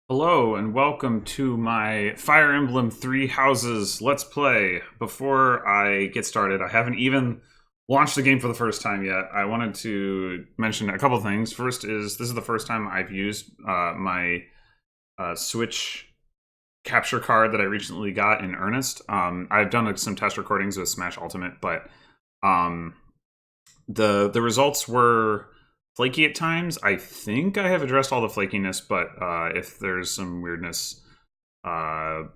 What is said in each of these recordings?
Hello and welcome to my Fire Emblem Three Houses Let's Play. Before I get started, I haven't even launched the game for the first time yet. I wanted to mention a couple things. First is, this is the first time I've used my Switch capture card that I recently got in earnest. I've done some test recordings with Smash Ultimate, but the results were flaky at times. I think I have addressed all the flakiness, but if there's some weirdness,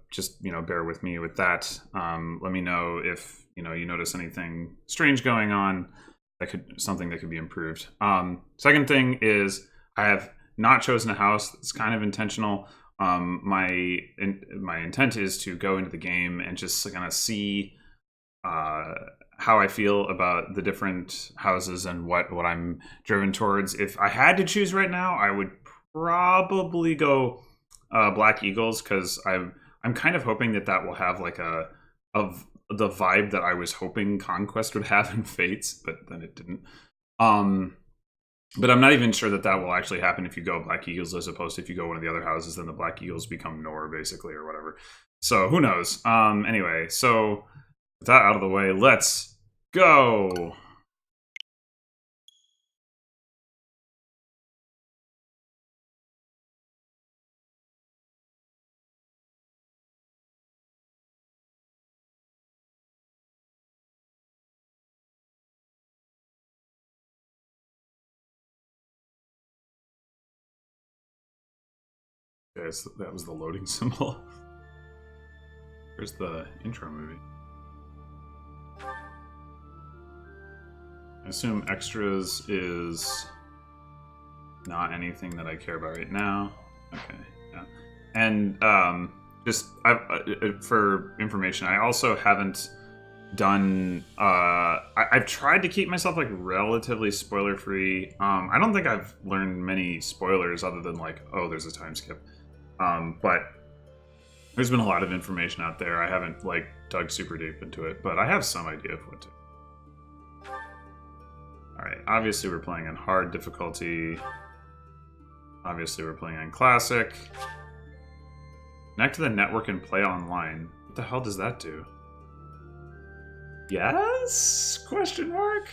just bear with me with that. Let me know if you notice anything strange going on. Something that could be improved. Second thing is I have not chosen a house. It's kind of intentional. My intent is to go into the game and just kind of see how I feel about the different houses and what I'm driven towards. If I had to choose right now, I would probably go Black Eagles, because I'm kind of hoping that will have like of the vibe that I was hoping Conquest would have in Fates, but then it didn't. But I'm not even sure that will actually happen if you go Black Eagles, as opposed to if you go one of the other houses, then the Black Eagles become Nor, basically, or whatever. So who knows? Anyway, so with that out of the way, let's go! Okay, so that was the loading symbol. Here's the intro movie. I assume extras is not anything that I care about right now. Okay, yeah. And just for information, I also haven't done. I've tried to keep myself like relatively spoiler free. I don't think I've learned many spoilers other than like, oh, there's a time skip. But there's been a lot of information out there. I haven't like dug super deep into it, but I have some idea of what to. Alright, obviously we're playing on hard difficulty. Obviously we're playing on classic. Connect to the network and play online. What the hell does that do? Yes? Question mark?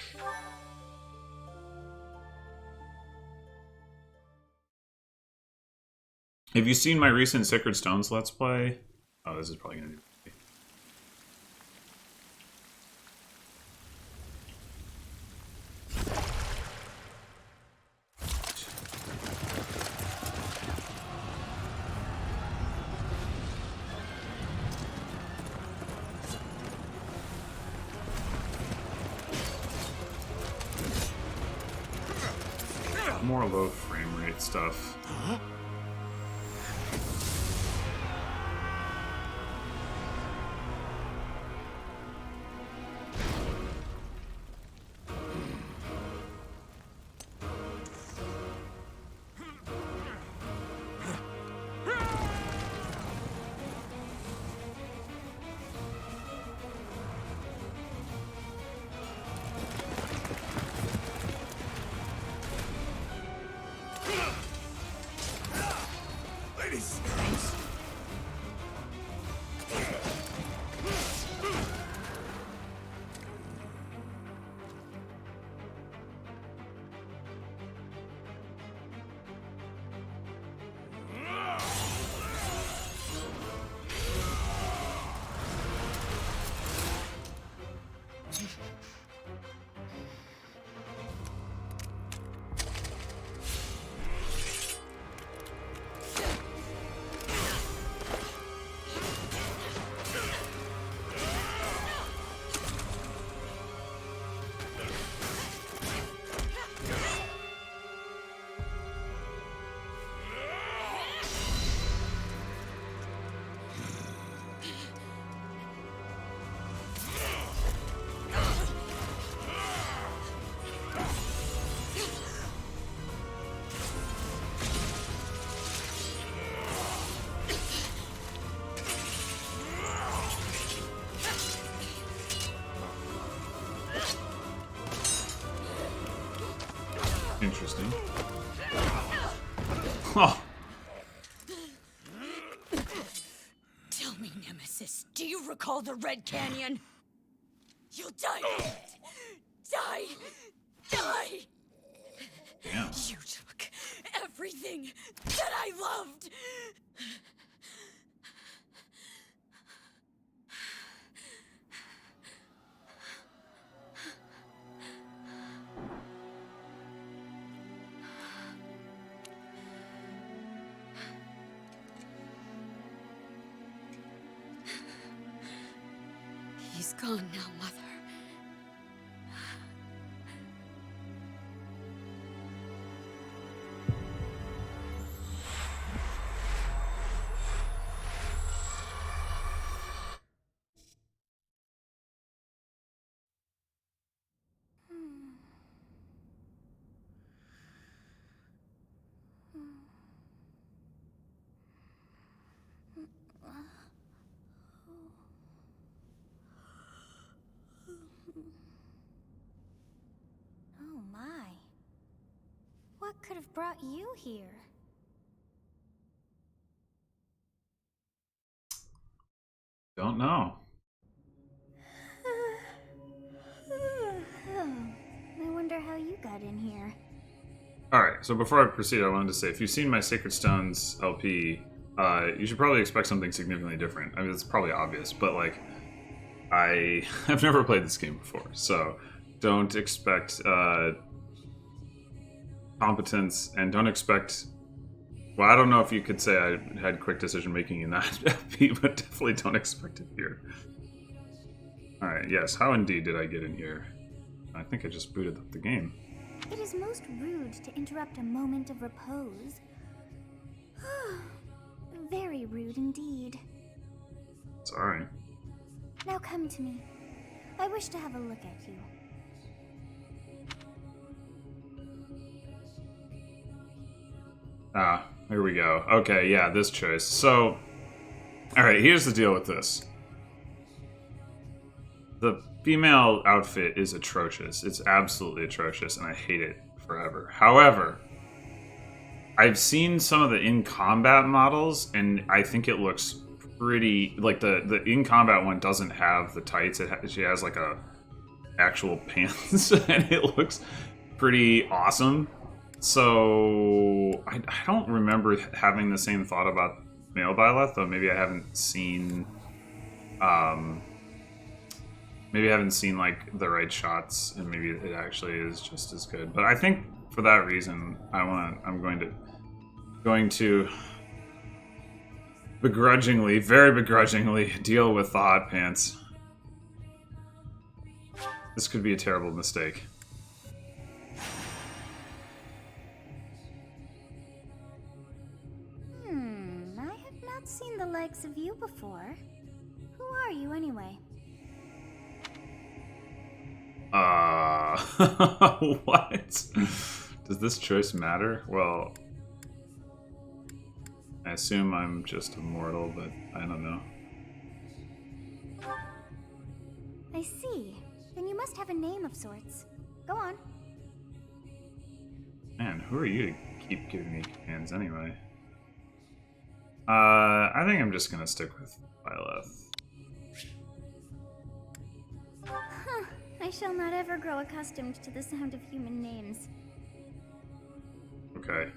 Have you seen my recent Sacred Stones Let's Play? Oh, this is probably gonna do. More low frame rate stuff. Huh? Interesting. Oh. Nemesis, do you recall the Red Canyon? You'll die in it. Die! Die! Yeah. You took everything that I loved! He's gone now, Mother. Oh my. What could have brought you here? Don't know. I wonder how you got in here. Alright, so before I proceed, I wanted to say, if you've seen my Sacred Stones LP, you should probably expect something significantly different. I mean, it's probably obvious, but, like, I have never played this game before, so don't expect competence, and don't expect... Well, I don't know if you could say I had quick decision-making in that LP, but definitely don't expect it here. Alright, yes, how indeed did I get in here? I think I just booted up the game. It is most rude to interrupt a moment of repose. Very rude indeed. Sorry. Now come to me. I wish to have a look at you. Ah, here we go. Okay, yeah, this choice. So, alright, here's the deal with this. The female outfit is atrocious. It's absolutely atrocious, and I hate it forever. However, I've seen some of the in-combat models, and I think it looks pretty... Like, the in-combat one doesn't have the tights. She has, like, a actual pants, and it looks pretty awesome. So, I don't remember having the same thought about male Byleth, though maybe I haven't seen... maybe I haven't seen, like, the right shots, and maybe it actually is just as good. But I think for that reason, I'm going to begrudgingly, very begrudgingly, deal with the hot pants. This could be a terrible mistake. I have not seen the likes of you before. Who are you anyway? What? Does this choice matter? Well, I assume I'm just a mortal, but I don't know. I see. Then you must have a name of sorts. Go on. Man, who are you to keep giving me commands anyway? I think I'm just gonna stick with Byleth. I shall not ever grow accustomed to the sound of human names. Okay.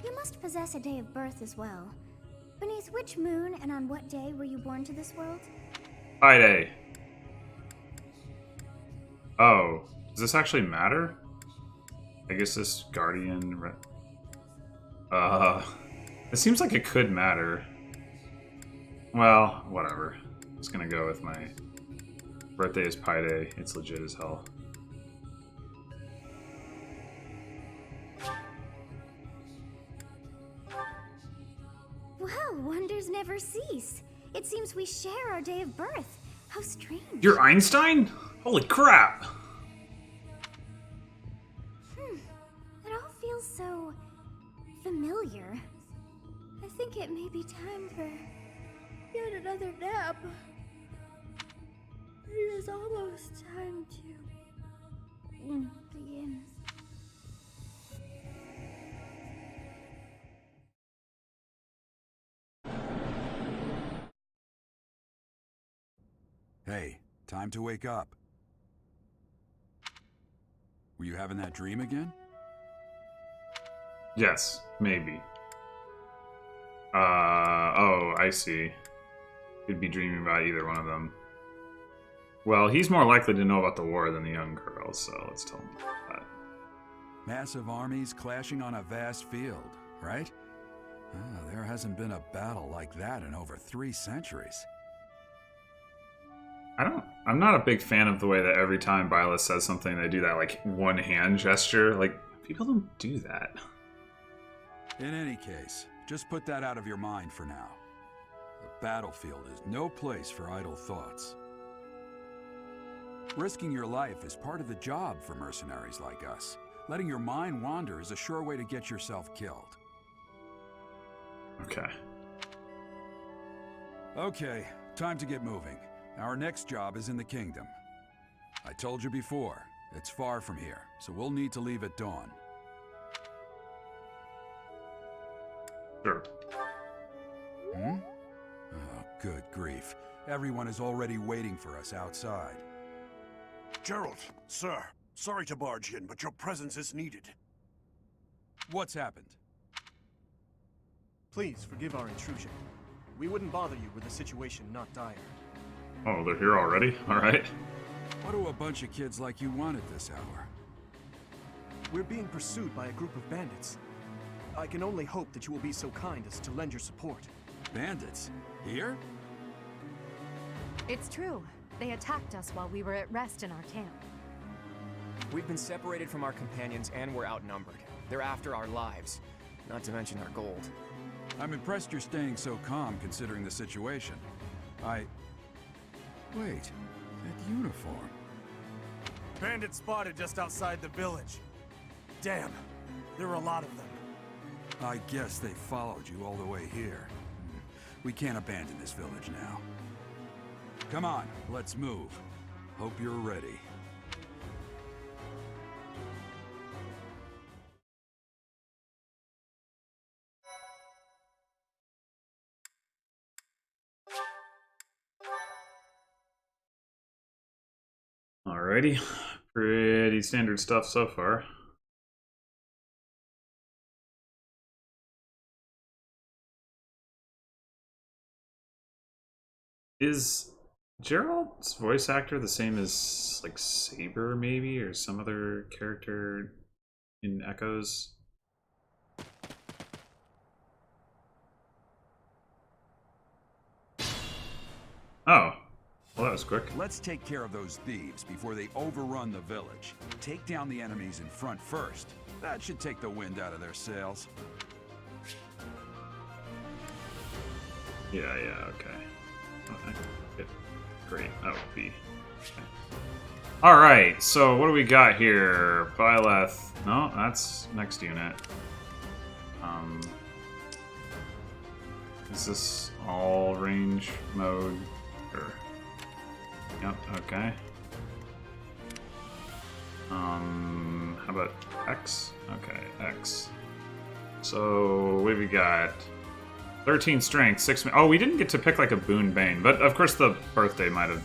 You must possess a day of birth as well. Beneath which moon and on what day were you born to this world? Friday. Oh, does this actually matter? I guess this Guardian... it seems like it could matter. Well, whatever. I'm just gonna go with my... Birthday is Pi Day. It's legit as hell. Well, wonders never cease. It seems we share our day of birth. How strange. You're Einstein? Holy crap! It all feels so... familiar. I think it may be time for yet another nap. It is almost time to begin. Hey, time to wake up. Were you having that dream again? Yes, maybe. Oh, I see. Could be dreaming about either one of them. Well, he's more likely to know about the war than the young girl, so let's tell him about that. Massive armies clashing on a vast field, right? There hasn't been a battle like that in over 3 centuries. I'm not a big fan of the way that every time Byleth says something, they do that, like, one hand gesture. Like, people don't do that. In any case, just put that out of your mind for now. The battlefield is no place for idle thoughts. Risking your life is part of the job for mercenaries like us. Letting your mind wander is a sure way to get yourself killed. Okay. Okay, time to get moving. Our next job is in the kingdom. I told you before, it's far from here, so we'll need to leave at dawn. Sure. Oh, good grief. Everyone is already waiting for us outside. Gerald, sir, sorry to barge in, but your presence is needed. What's happened? Please forgive our intrusion. We wouldn't bother you with a situation not dire. Oh, they're here already? Alright. What do a bunch of kids like you want at this hour? We're being pursued by a group of bandits. I can only hope that you will be so kind as to lend your support. Bandits? Here? It's true. They attacked us while we were at rest in our camp. We've been separated from our companions and we're outnumbered. They're after our lives, not to mention our gold. I'm impressed you're staying so calm considering the situation. Wait, that uniform. Bandits spotted just outside the village. Damn, there were a lot of them. I guess they followed you all the way here. We can't abandon this village now. Come on, let's move. Hope you're ready. Alrighty. Pretty standard stuff so far. Is Gerald's voice actor the same as, like, Saber, maybe? Or some other character in Echoes? Oh. Well, that was quick. Let's take care of those thieves before they overrun the village. Take down the enemies in front first. That should take the wind out of their sails. Yeah, okay. Okay. Good. Great. Oh, B. Okay. Alright, so what do we got here? Byleth. No, that's next unit. Is this all range mode? Or... Yep, okay. How about X? Okay, X. So, what have we got? 13 strength, 6... Oh, we didn't get to pick, like, a Boon Bane, but of course the birthday might have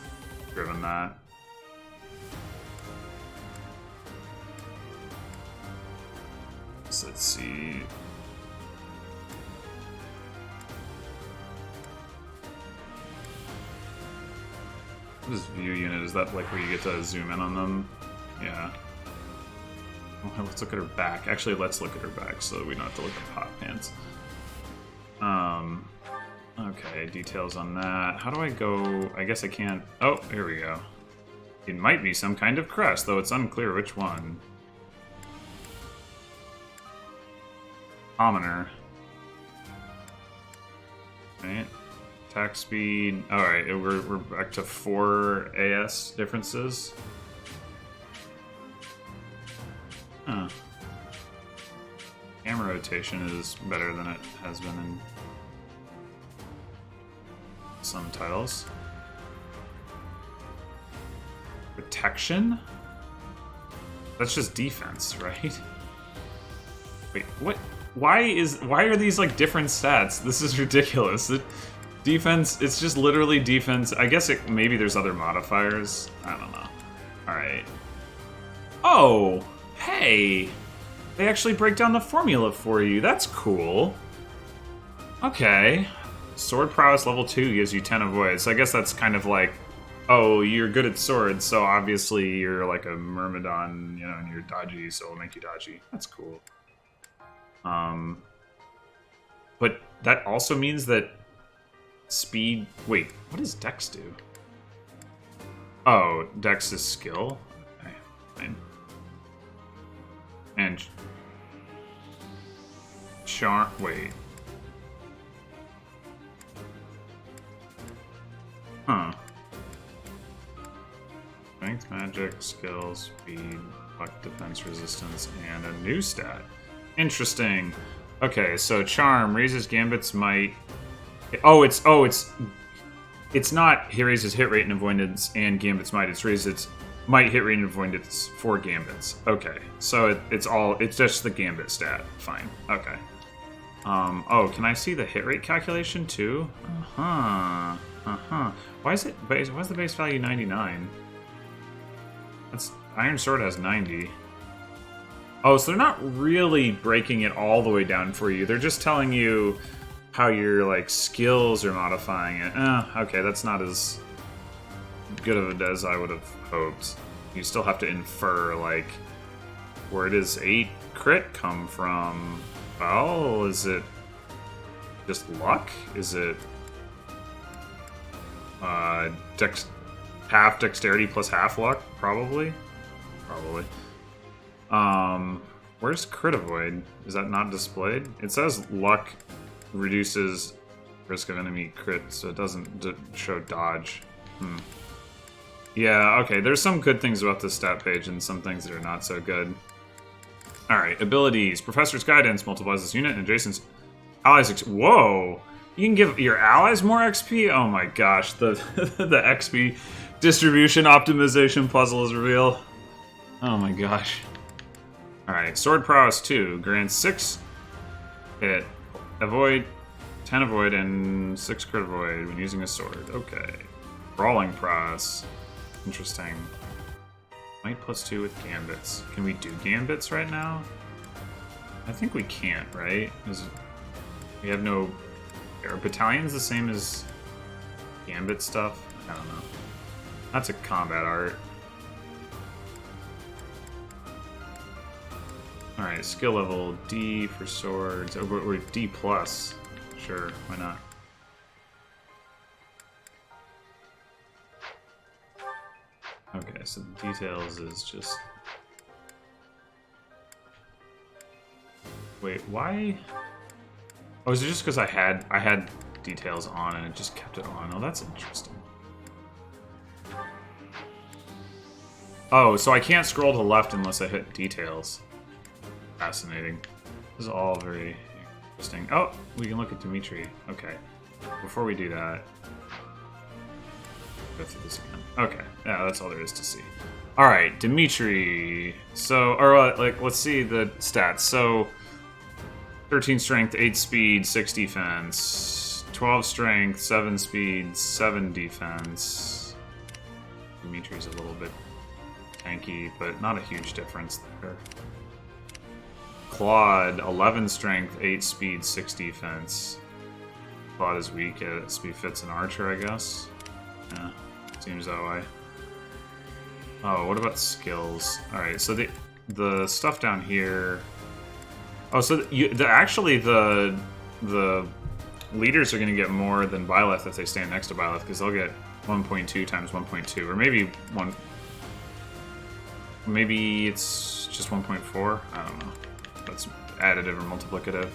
driven that. So let's see... What is view unit? Is that like where you get to zoom in on them? Yeah. Well, let's look at her back. Actually, let's look at her back so that we don't have to look at hot pants. Okay, details on that. How do I go? I guess I can't. Oh, here we go. It might be some kind of crest, though it's unclear which one. Commoner. Right. Attack speed. Alright, we're back to 4 AS differences. Huh. Camera rotation is better than it has been in some titles. Protection? That's just defense, right? Wait, what? Why are these like different stats? This is ridiculous. Defense, it's just literally defense. I guess maybe there's other modifiers. I don't know. Alright. Oh, hey! They actually break down the formula for you. That's cool. Okay. Sword prowess level 2 gives you 10 avoids. So I guess that's kind of like, oh, you're good at swords, so obviously you're like a Myrmidon, you know, and you're dodgy, so it'll make you dodgy. That's cool. But that also means that speed... Wait, what does Dex do? Oh, Dex is skill? Okay, fine. And... Charm... Wait. Huh. Strength, magic, skill, speed, luck, defense, resistance, and a new stat. Interesting. Okay, so charm raises Gambit's might. Oh, it's not. He raises hit rate and avoidance and Gambit's might. It's raises its might, hit rate, and avoidance for Gambits. Okay, so it's just the Gambit stat. Fine. Okay. Oh, can I see the hit rate calculation too? Why is it base? Why is the base value 99? That's Iron Sword has 90. Oh, so they're not really breaking it all the way down for you. They're just telling you how your like skills are modifying it. Okay, that's not as good of it as I would have hoped. You still have to infer like where does 8 crit come from? Well, is it just luck? Is it half dexterity plus half luck? Probably. Where's crit avoid? Is that not displayed? It says luck reduces risk of enemy crit, so it doesn't show dodge. Yeah, okay, there's some good things about this stat page and some things that are not so good. Alright, abilities. Professor's Guidance multiplies this unit and adjacent allies. Whoa! You can give your allies more XP? Oh my gosh, the the XP distribution optimization puzzle is revealed. Oh my gosh. Alright, Sword Prowess 2 grants 6 hit, avoid, 10 avoid, and 6 crit avoid when using a sword. Okay. Brawling Prowess. Interesting. Might plus 2 with Gambits. Can we do Gambits right now? I think we can't, right? We have no... Are battalions the same as Gambit stuff? I don't know. That's a combat art. Alright, skill level D for swords. Oh, we're D+. Sure, why not? Okay, so the details is just... Wait, why? Oh, is it just because I had details on and it just kept it on? Oh, that's interesting. Oh, so I can't scroll to the left unless I hit details. Fascinating. This is all very interesting. Oh, we can look at Dimitri. Okay. Before we do that, go through this again. Okay. Yeah, that's all there is to see. All right, Dimitri. So, or let's see the stats. So, 13 strength, 8 speed, 6 defense. 12 strength, 7 speed, 7 defense. Dimitri's a little bit tanky, but not a huge difference there. Claude, 11 strength, 8 speed, 6 defense. Claude is weak, it befits an archer, I guess. Yeah, seems that way. Oh, what about skills? Alright, so the stuff down here... Oh, so actually the leaders are going to get more than Byleth if they stand next to Byleth, because they'll get 1.2 times 1.2, or maybe one... Maybe it's just 1.4? I don't know. That's additive or multiplicative.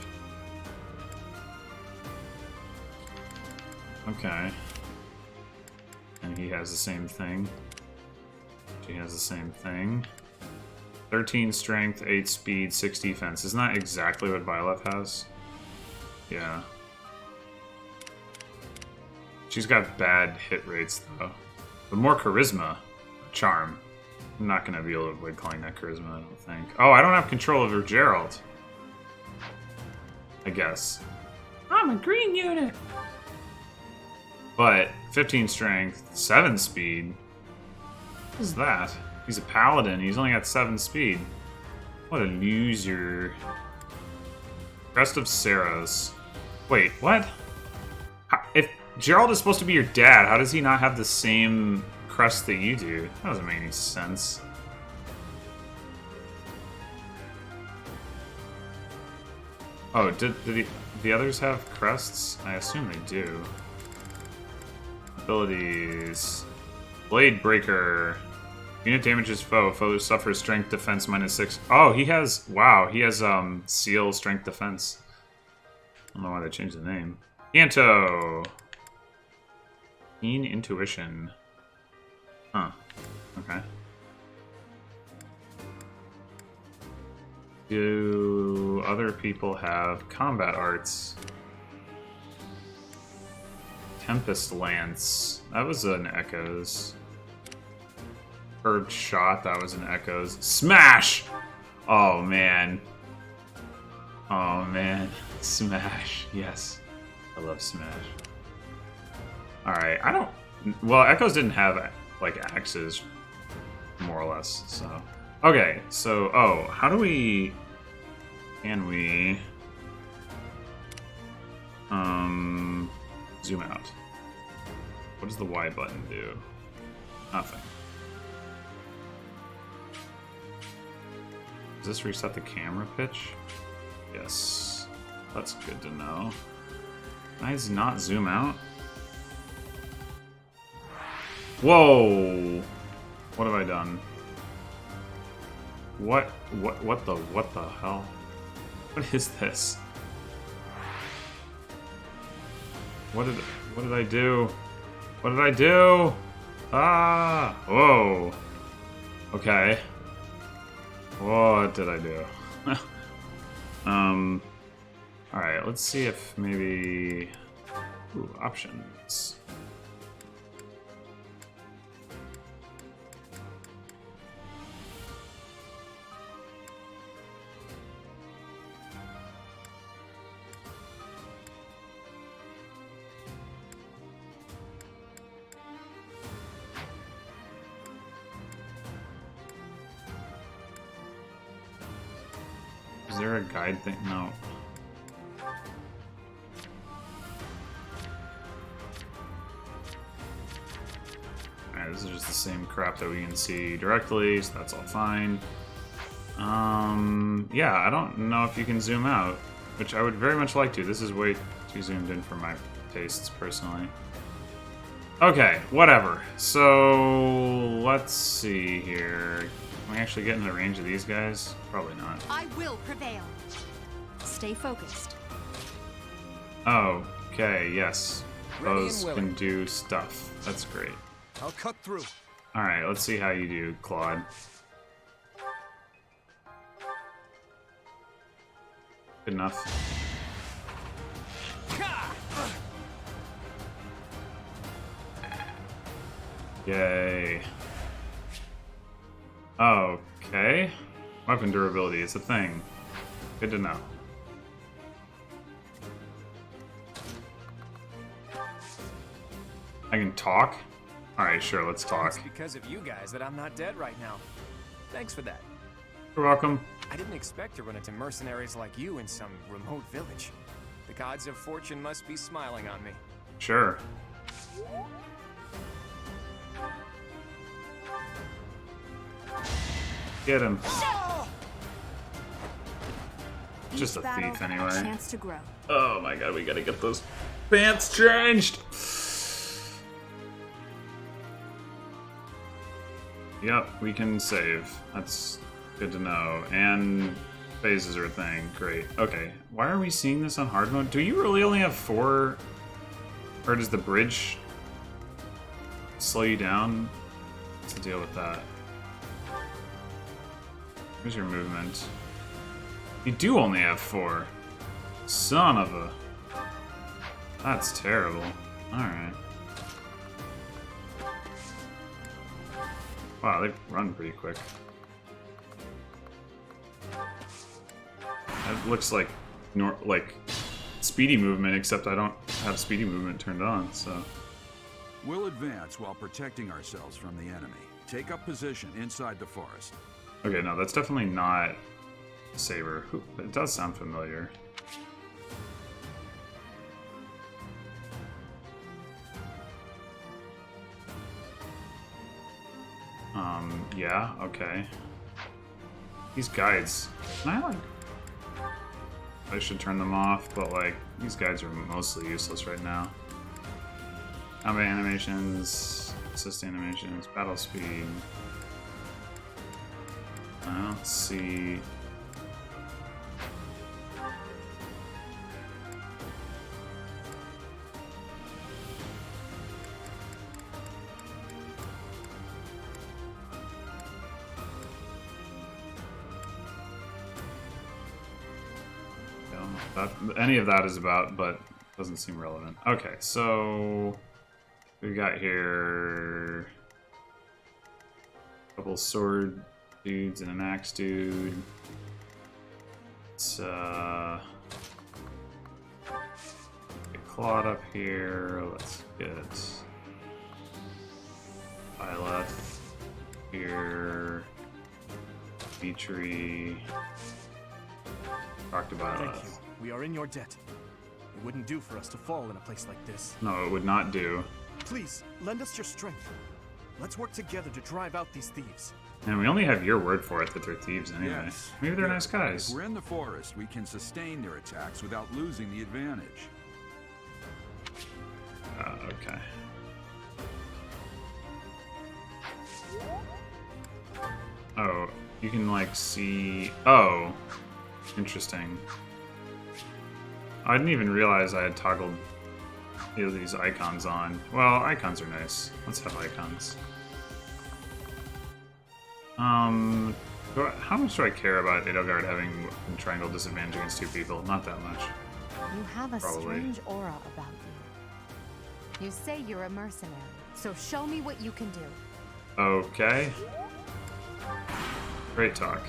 Okay. And he has the same thing. She has the same thing. 13 strength, 8 speed, 6 defense. Isn't that exactly what Byleth has? Yeah. She's got bad hit rates, though. But more charisma. Charm. I'm not going to be able to avoid calling that charisma, I don't think. Oh, I don't have control over Gerald. I guess. I'm a green unit! But 15 strength, 7 speed. What is that? He's a paladin. He's only got 7 speed. What a loser. Crest of Saros. Wait, what? If Gerald is supposed to be your dad, how does he not have the same crest that you do? That doesn't make any sense. Oh, did the others have crests? I assume they do. Abilities. Blade Breaker. Unit damages foe. Foe suffers strength defense -6. Oh, he has... Wow, he has seal strength defense. I don't know why they changed the name. Kanto. Keen Intuition. Huh. Okay. Do other people have combat arts? Tempest Lance. That was an Echoes. Curved Shot. That was an Echoes. Smash! Oh, man. Oh, man. Smash. Yes. I love Smash. Alright, I don't... Well, Echoes didn't have, like, axes, more or less, so... Okay, so... Oh, how do we... Can we... Zoom out. What does the Y button do? Nothing. Does this reset the camera pitch? Yes. That's good to know. Can I not zoom out? Whoa! What have I done? What the hell? What is this? What did I do? What did I do? Ah! Whoa! Okay. What did I do? Alright, let's see if maybe... Ooh, options. Is there a guide thing? No. Alright, this is just the same crap that we can see directly, so that's all fine. Yeah, I don't know if you can zoom out, which I would very much like to. This is way too zoomed in for my tastes, personally. Okay, whatever. So, let's see here. Can we actually get in the range of these guys? Probably not. I will prevail. Stay focused. Okay, yes. Ready Those and can willing. do stuff. That's great. I'll cut through. Alright, let's see how you do, Claude. Good enough. Yay. Okay. Weapon durability is a thing. Good to know. I can talk? Alright, sure, let's talk. It's because of you guys that I'm not dead right now. Thanks for that. You're welcome. I didn't expect to run into mercenaries like you in some remote village. The gods of fortune must be smiling on me. Sure. Get him. Just a thief anyway. Chance to grow. Oh my god, we gotta get those pants changed! Yep, we can save. That's good to know. And phases are a thing. Great. Okay, why are we seeing this on hard mode? Do you really only have 4? Or does the bridge slow you down? What's the deal with that? Here's your movement. You do only have 4. Son of a... That's terrible. Alright. Wow, they run pretty quick. That looks like speedy movement, except I don't have speedy movement turned on, so... We'll advance while protecting ourselves from the enemy. Take up position inside the forest. Okay, no, that's definitely not Saber. It does sound familiar. Yeah, okay. These guides. I should turn them off, but like, these guides are mostly useless right now. Combat animations, assist animations, battle speed. I don't see. Any of that is about, but doesn't seem relevant. Okay, so we got here a couple sword dudes and an axe dude. Let's get Claude up here. Let's get Byleth here. Dimitri. Talk to Byleth. Thank you. We are in your debt. It wouldn't do for us to fall in a place like this. No, it would not do. Please, lend us your strength. Let's work together to drive out these thieves. And we only have your word for it that they're thieves anyway. Yes. Maybe they're Good. nice guys. If we're in the forest, we can sustain their attacks without losing the advantage. Okay. Oh, you can like see. Oh, interesting. I didn't even realize I had toggled these icons on. Well, icons are nice. Let's have icons. How much do I care about Edelgard having triangle disadvantage against two people? Not that much. You have a Probably. strange aura about you. You say you're a mercenary, so show me what you can do. Okay. Great talk.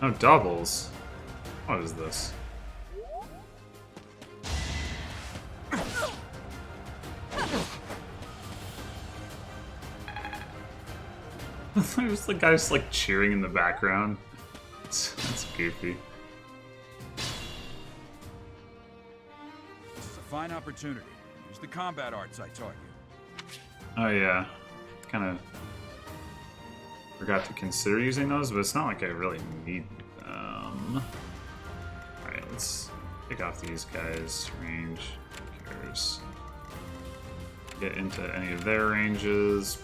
No doubles. What is this? There's the guy just like cheering in the background. It's goofy. This is a fine opportunity. Use the combat arts I taught you. Oh yeah, kind of forgot to consider using those, but it's not like I really need them. Alright, let's pick off these guys. Range, who cares? Get into any of their ranges?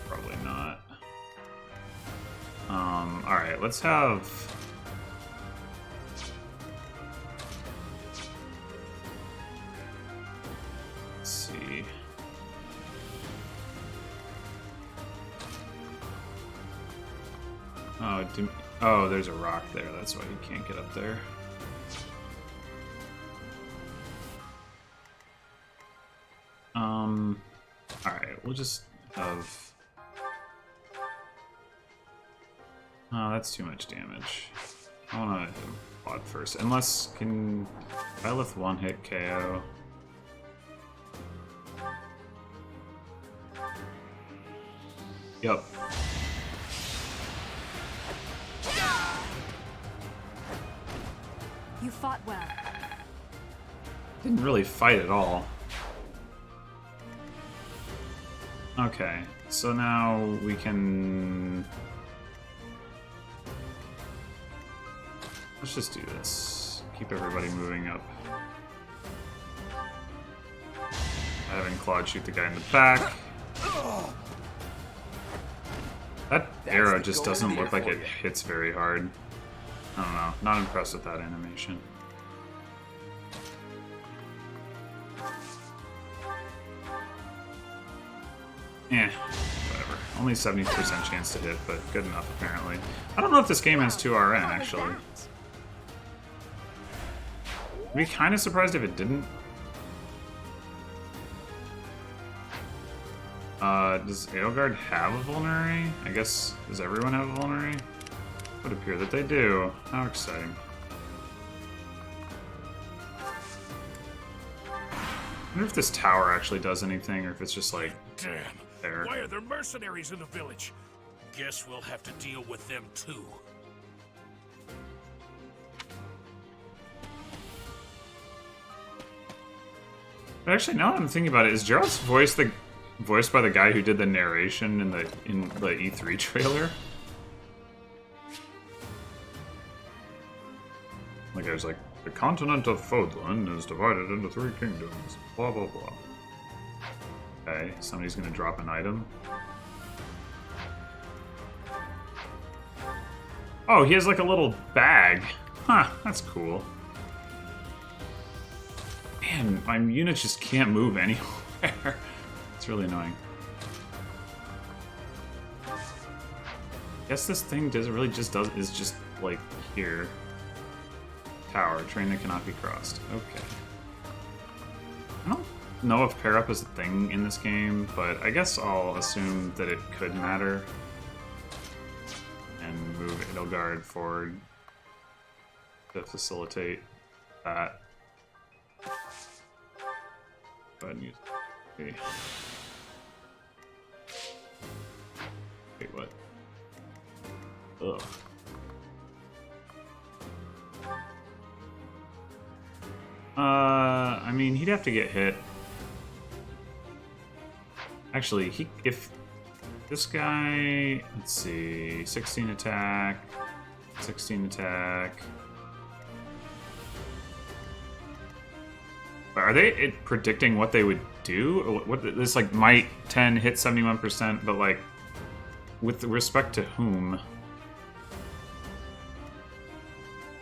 Probably not. Alright, let's have... Let's see... Oh, there's a rock there. That's why you can't get up there. Alright, we'll just have... Oh, that's too much damage. I wanna Claude first. Unless, can Byleth one-hit KO? Yep. You fought well. Didn't really fight at all. Okay, so now we can... Let's just do this. Keep everybody moving up. Having Claude shoot the guy in the back. That arrow just doesn't look like it hits very hard. I don't know. Not impressed with that animation. Whatever. Only 70% chance to hit, but good enough apparently. I don't know if this game has 2 RN actually. I'd be kind of surprised if it didn't. Does Edelgard have a vulnerary? I guess, does everyone have a vulnerary? Would appear that they do. How exciting. I wonder if this tower actually does anything, or if it's just like Damn. there. Why are there mercenaries in the village? Guess we'll have to deal with them too. But actually, now that I'm thinking about it, is Gerald's voice voiced by the guy who did the narration in the E3 trailer? Like, I was like, the continent of Fodlan is divided into 3 kingdoms. Blah blah blah. Okay, somebody's gonna drop an item. Oh, he has like a little bag. Huh, that's cool. Man, my unit just can't move anywhere. It's really annoying. Guess this thing is just like here. Tower, train that cannot be crossed. Okay. I don't know if pair up is a thing in this game, but I guess I'll assume that it could matter. And move Edelgard forward to facilitate that. Go ahead and use it. Okay. Wait, what? Ugh. I mean, he'd have to get hit. Actually, if this guy, let's see, 16 attack, 16 attack. Are they predicting what they would do? Or what this like might 10 hit 71%, but like with respect to whom?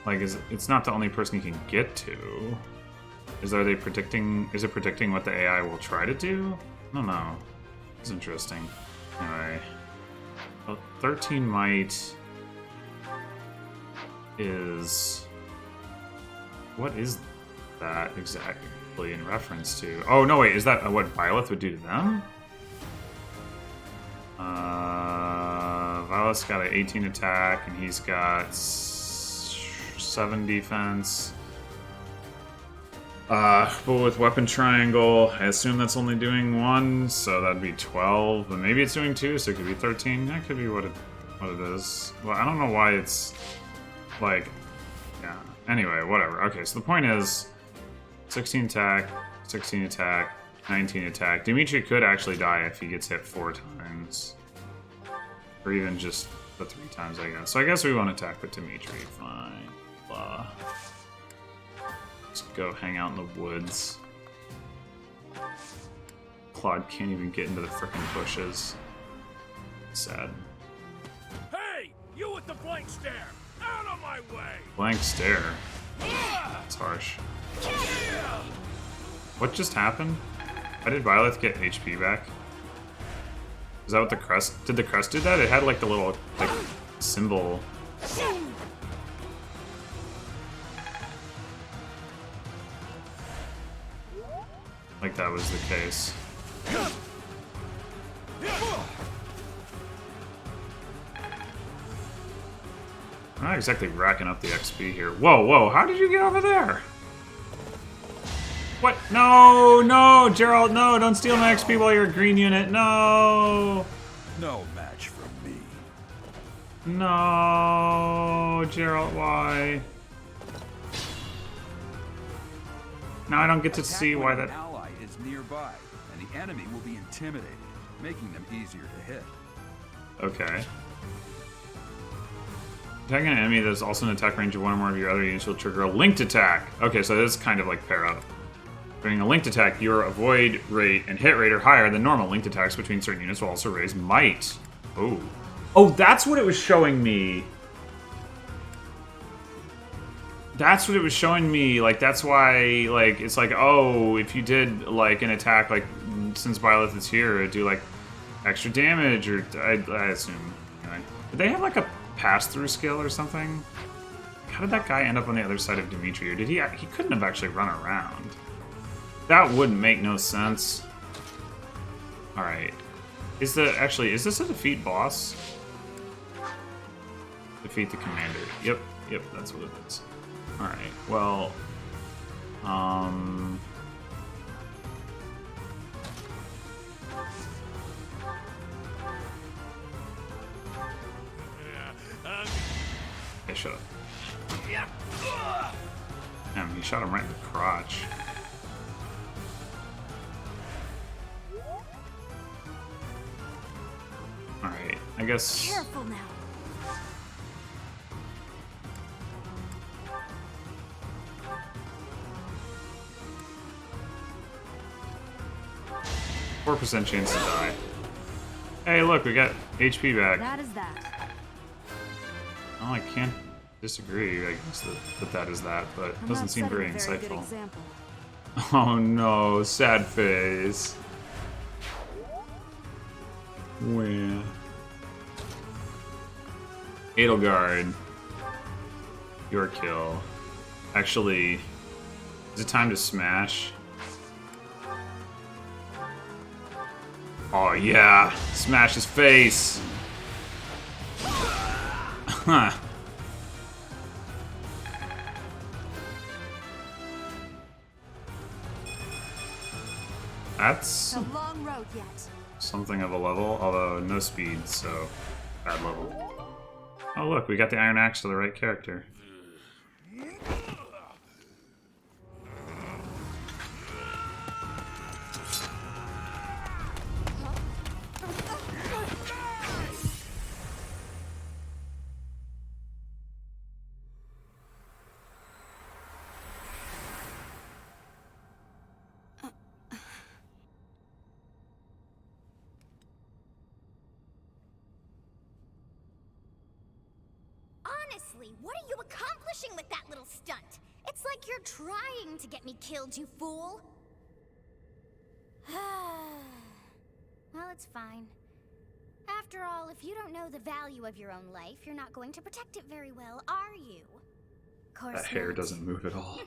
Like, it's not the only person you can get to. Is it predicting what the AI will try to do? I don't know. It's interesting. Anyway. Well, 13 might is... What is that exactly in reference to? Oh, no, wait. Is that what Byleth would do to them? Violet's got an 18 attack, and he's got 7 defense. But with weapon triangle, I assume that's only doing 1, so that'd be 12. But maybe it's doing 2, so it could be 13. That could be what it is. Well, I don't know why it's like, yeah. Anyway, whatever. Okay, so the point is, 16 attack, 16 attack, 19 attack. Dimitri could actually die if he gets hit 4 times, or even just the 3 times, I guess. So I guess we won't attack with Dimitri. Fine. Blah. Let's go hang out in the woods. Claude can't even get into the frickin' bushes. Sad. Hey! You with the blank stare! Out of my way! Blank stare. That's harsh. What just happened? How did Violet get HP back? Is that what the crest... Did the crest do that? It had like the little like symbol. Like that was the case. I'm not exactly racking up the XP here. Whoa, whoa, how did you get over there? What? No, no, Gerald, no, don't steal my XP while you're a green unit, no! No match for me. No, Gerald, why? Now I don't get to see why that... An ally is nearby, and the enemy will be intimidated, making them easier to hit. Okay. Attacking an enemy that is also an attack range of 1 or more of your other units will trigger a linked attack. Okay, so this is kind of like pair up. During a linked attack, your avoid rate and hit rate are higher than normal. Linked attacks between certain units will also raise might. Oh. Oh, that's what it was showing me. That's what it was showing me. Like, that's why, like, it's like, oh, if you did, like, an attack, like, since Byleth is here, it'd do, like, extra damage, or I assume. Anyway. Did they have, like, a pass-through skill or something? How did that guy end up on the other side of Dimitri? Or did he couldn't have actually run around. That wouldn't make no sense. Alright. Is this a defeat boss? Defeat the commander. Yep, that's what it is. Alright, well... Hey, shut up. Damn, he shot him right in the crotch. Alright, I guess... Careful now. 4% chance to die. Hey, look, we got HP back. That is that. Oh, I can't disagree, I guess, that is that, but it doesn't seem very insightful. Oh no, sad face. Where? Edelgard. Your kill. Actually, is it time to smash? Oh yeah! Smash his face! Huh. That's A long road yet. something of a level, although no speed, so bad level. Oh look, we got the Iron Axe to the right character. Honestly, what are you accomplishing with that little stunt? It's like you're trying to get me killed, you fool. Well, it's fine. After all, if you don't know the value of your own life, you're not going to protect it very well, are you? Of course That hair not. doesn't move at all.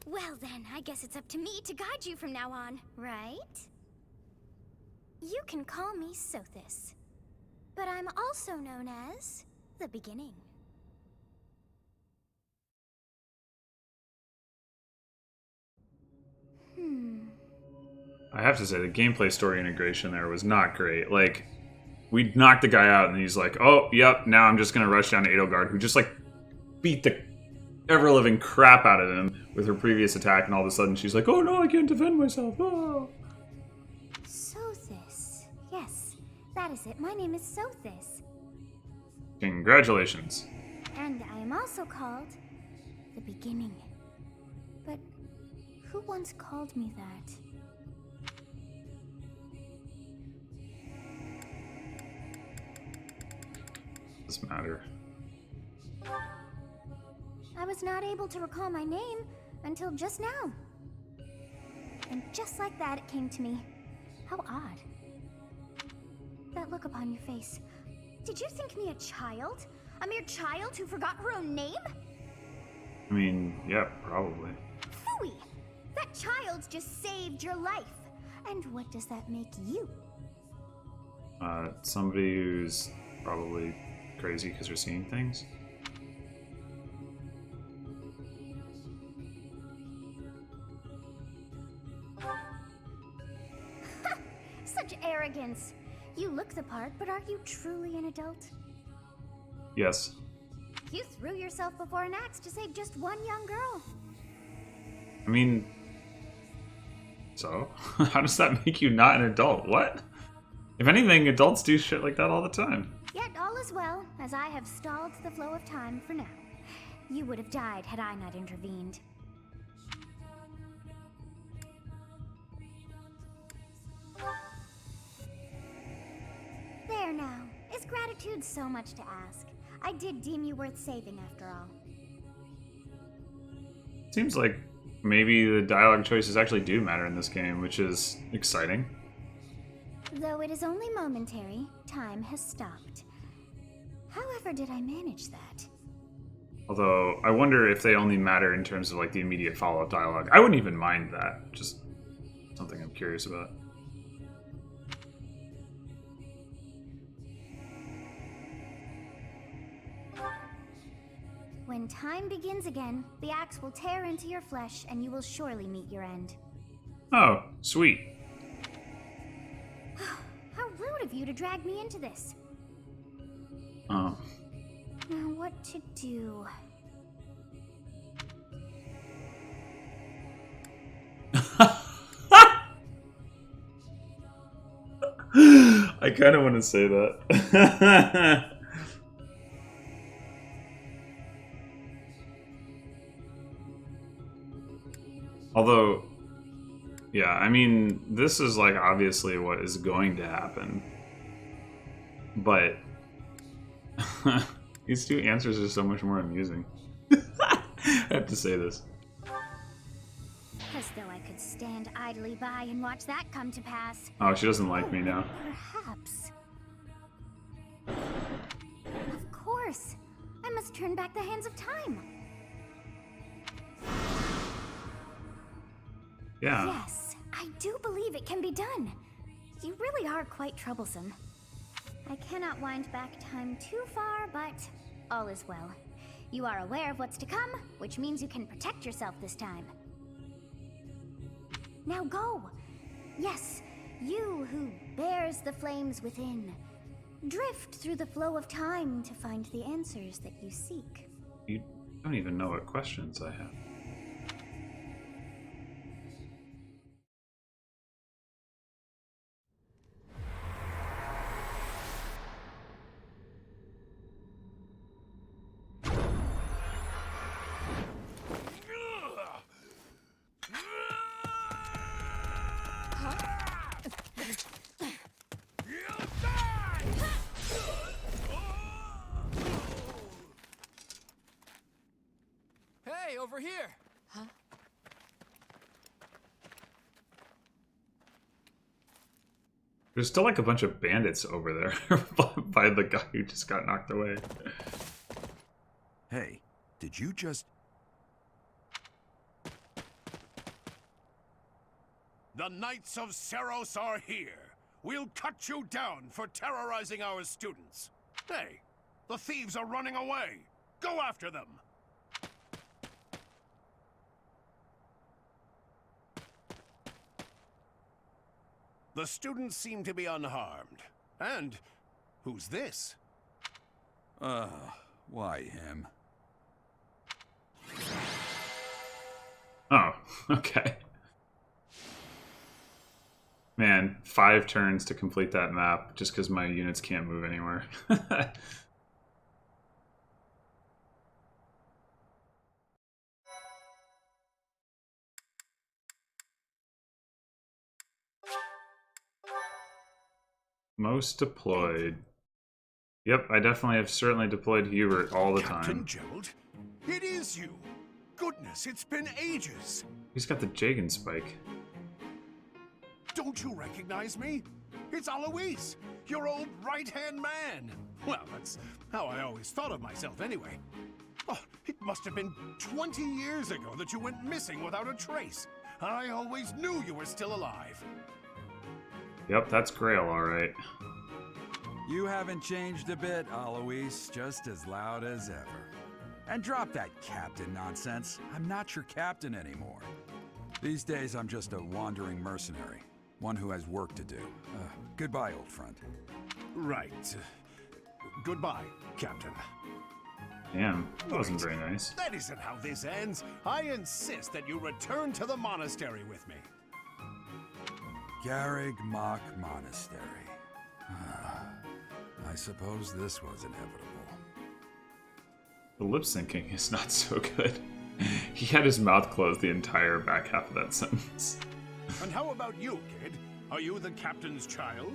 Well then, I guess it's up to me to guide you from now on, right? You can call me Sothis, but I'm also known as the Beginning. I have to say, the gameplay story integration there was not great. Like, we knocked the guy out, and he's like, oh, yep, now I'm just gonna rush down to Edelgard, who just, like, beat the ever-living crap out of him with her previous attack, and all of a sudden she's like, oh no, I can't defend myself, oh. Sothis. Yes, that is it. My name is Sothis. Congratulations. And I am also called the Beginning. But who once called me that? Doesn't matter. I was not able to recall my name until just now. And just like that, it came to me. How odd. That look upon your face. Did you think me a child? A mere child who forgot her own name? I mean, yeah, probably. Phooey! That child just saved your life. And what does that make you? Somebody who's probably crazy because they're seeing things. Such arrogance. You look the part, but are you truly an adult? Yes. You threw yourself before an axe to save just one young girl. I mean, so? How does that make you not an adult? What? If anything, adults do shit like that all the time. Yet all is well, as I have stalled the flow of time for now. You would have died had I not intervened. There now. Is gratitude so much to ask? I did deem you worth saving after all. Seems like maybe the dialogue choices actually do matter in this game, which is exciting. Though it is only momentary, time has stopped. However did I manage that? Although, I wonder if they only matter in terms of like the immediate follow-up dialogue. I wouldn't even mind that. Just something I'm curious about. When time begins again, the axe will tear into your flesh and you will surely meet your end. Oh, sweet. How rude of you to drag me into this. Oh. Now what to do? I kind of want to say that. Although, yeah, I mean, this is like obviously what is going to happen. But these two answers are so much more amusing. I have to say this. As though I could stand idly by and watch that come to pass. Oh, she doesn't like me now. Perhaps. Of course. I must turn back the hands of time. Yeah. Yes, I do believe it can be done. You really are quite troublesome. I cannot wind back time too far, but all is well. You are aware of what's to come, which means you can protect yourself this time. Now go! Yes, you who bears the flames within. Drift through the flow of time to find the answers that you seek. You don't even know what questions I have. Hey, over here! Huh? There's still like a bunch of bandits over there by the guy who just got knocked away. Hey, did you just... The Knights of Seros are here. We'll cut you down for terrorizing our students. Hey, the thieves are running away. Go after them. The students seem to be unharmed. And who's this? Why him? Oh, okay. Man, 5 turns to complete that map just because my units can't move anywhere. Most deployed. Yep, I definitely have certainly deployed Hubert all the Captain time. Gerald? It is you. Goodness, it's been ages. He's got the Jagan spike. Don't you recognize me? It's Alois, your old right-hand man. Well, that's how I always thought of myself anyway. Oh, it must have been 20 years ago that you went missing without a trace. I always knew you were still alive. Yep, that's Grail, alright. You haven't changed a bit, Alois. Just as loud as ever. And drop that captain nonsense. I'm not your captain anymore. These days, I'm just a wandering mercenary. One who has work to do. Goodbye, old friend. Right. Goodbye, Captain. Damn, that wasn't very nice. That isn't how this ends. I insist that you return to the monastery with me. Garrig Mach Monastery. I suppose this was inevitable. The lip syncing is not so good. He had his mouth closed the entire back half of that sentence. And how about you, kid? Are you the captain's child?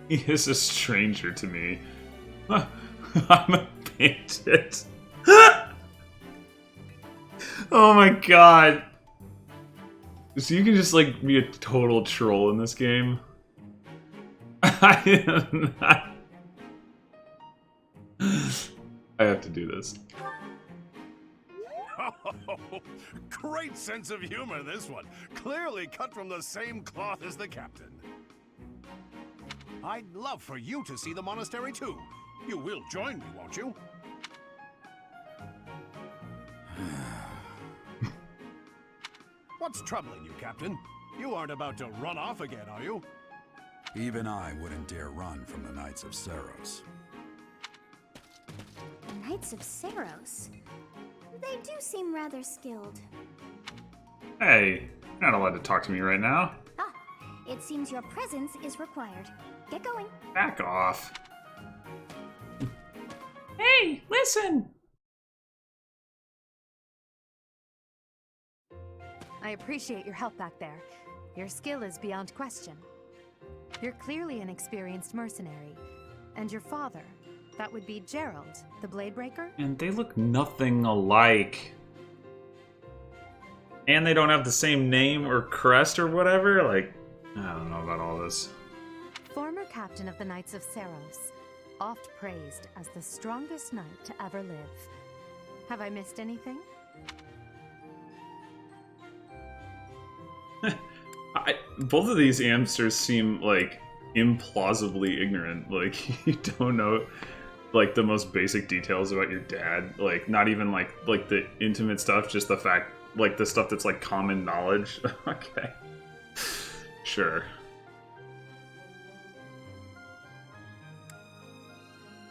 He is a stranger to me. I'm a bandit. Oh my god. So you can just like be a total troll in this game. I have to do this. Oh, great sense of humor, this one. Clearly cut from the same cloth as the captain. I'd love for you to see the monastery too. You will join me, won't you? What's troubling you, Captain? You aren't about to run off again, are you? Even I wouldn't dare run from the Knights of Saros. The Knights of Saros? They do seem rather skilled. Hey, you're not allowed to talk to me right now. Ah, it seems your presence is required. Get going. Back off. Hey, listen! I appreciate your help back there. Your skill is beyond question. You're clearly an experienced mercenary. And your father, that would be Gerald, the Blade Breaker? And they look nothing alike. And they don't have the same name or crest or whatever? Like, I don't know about all this. Former captain of the Knights of Saros, oft praised as the strongest knight to ever live. Have I missed anything? Both of these answers seem like implausibly ignorant. Like, you don't know like the most basic details about your dad. Like, not even like the intimate stuff, just the fact, like the stuff that's like common knowledge. Okay, sure.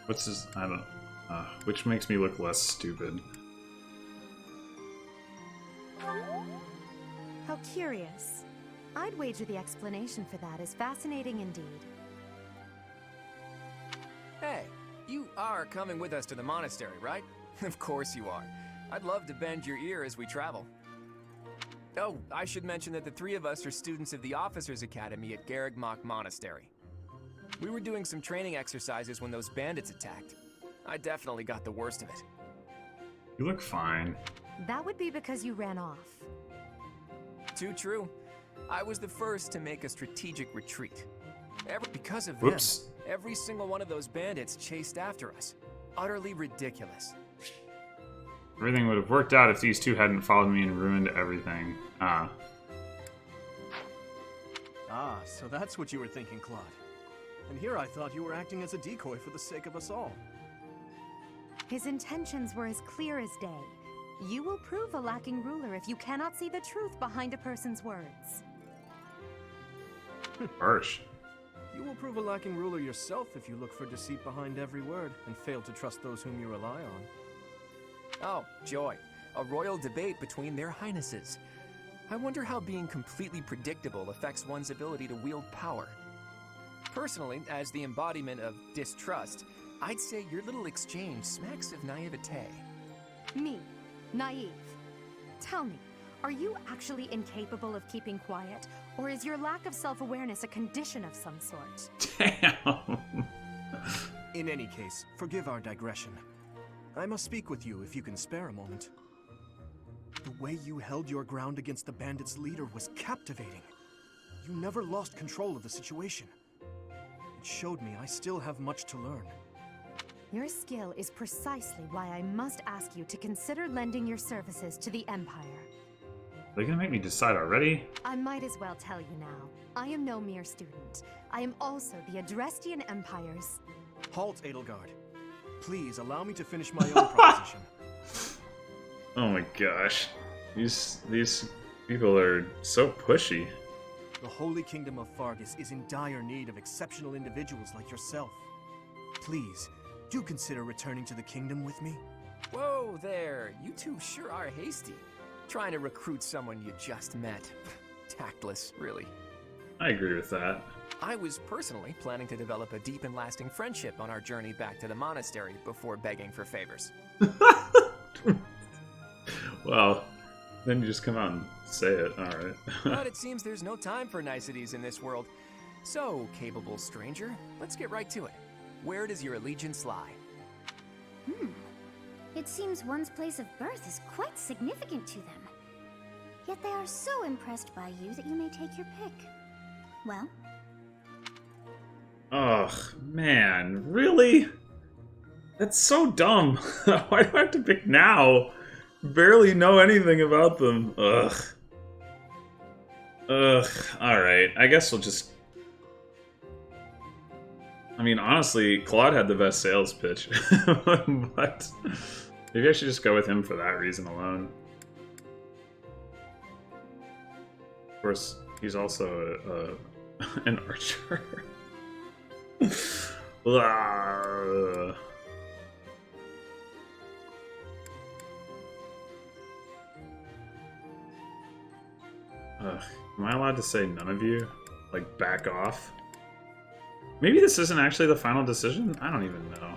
What's his? I don't. Which makes me look less stupid. How curious. I'd wager the explanation for that is fascinating indeed. Hey, you are coming with us to the monastery, right? Of course you are. I'd love to bend your ear as we travel. Oh, I should mention that the three of us are students of the Officers' Academy at Garrigmach Monastery. We were doing some training exercises when those bandits attacked. I definitely got the worst of it. You look fine. That would be because you ran off. Too true. I was the first to make a strategic retreat. Because of Whoops. them, every single one of those bandits chased after us. Utterly ridiculous. Everything would have worked out if these two hadn't followed me and ruined everything. Ah, so that's what you were thinking, Claude. And here I thought you were acting as a decoy for the sake of us all. His intentions were as clear as day. You will prove a lacking ruler if you cannot see the truth behind a person's words. Harsh. You will prove a lacking ruler yourself if you look for deceit behind every word and fail to trust those whom you rely on. Oh, joy. A royal debate between their highnesses. I wonder how being completely predictable affects one's ability to wield power. Personally, as the embodiment of distrust, I'd say your little exchange smacks of naivete. Me, naive. Tell me, are you actually incapable of keeping quiet, or is your lack of self-awareness a condition of some sort? Damn. In any case, forgive our digression. I must speak with you if you can spare a moment. The way you held your ground against the bandits' leader was captivating. You never lost control of the situation. It showed me I still have much to learn. Your skill is precisely why I must ask you to consider lending your services to the Empire. They're gonna make me decide already? I might as well tell you now. I am no mere student. I am also the Adrestian Empire's... Halt, Edelgard. Please allow me to finish my own proposition. Oh my gosh. These people are so pushy. The Holy Kingdom of Fargus is in dire need of exceptional individuals like yourself. Please, do consider returning to the kingdom with me. Whoa there, you two sure are hasty. Trying to recruit someone you just met. Tactless, really. I agree with that. I was personally planning to develop a deep and lasting friendship on our journey back to the monastery before begging for favors. Well, then you just come out and say it, alright. But it seems there's no time for niceties in this world. So, capable stranger, let's get right to it. Where does your allegiance lie? It seems one's place of birth is quite significant to them. Yet they are so impressed by you that you may take your pick. Well? Ugh, man, really? That's so dumb. Why do I have to pick now? Barely know anything about them. Ugh. Ugh, alright. I guess we'll just... I mean, honestly, Claude had the best sales pitch, but maybe I should just go with him for that reason alone. Of course, he's also an archer. Am I allowed to say none of you? Like, back off? Maybe this isn't actually the final decision? I don't even know.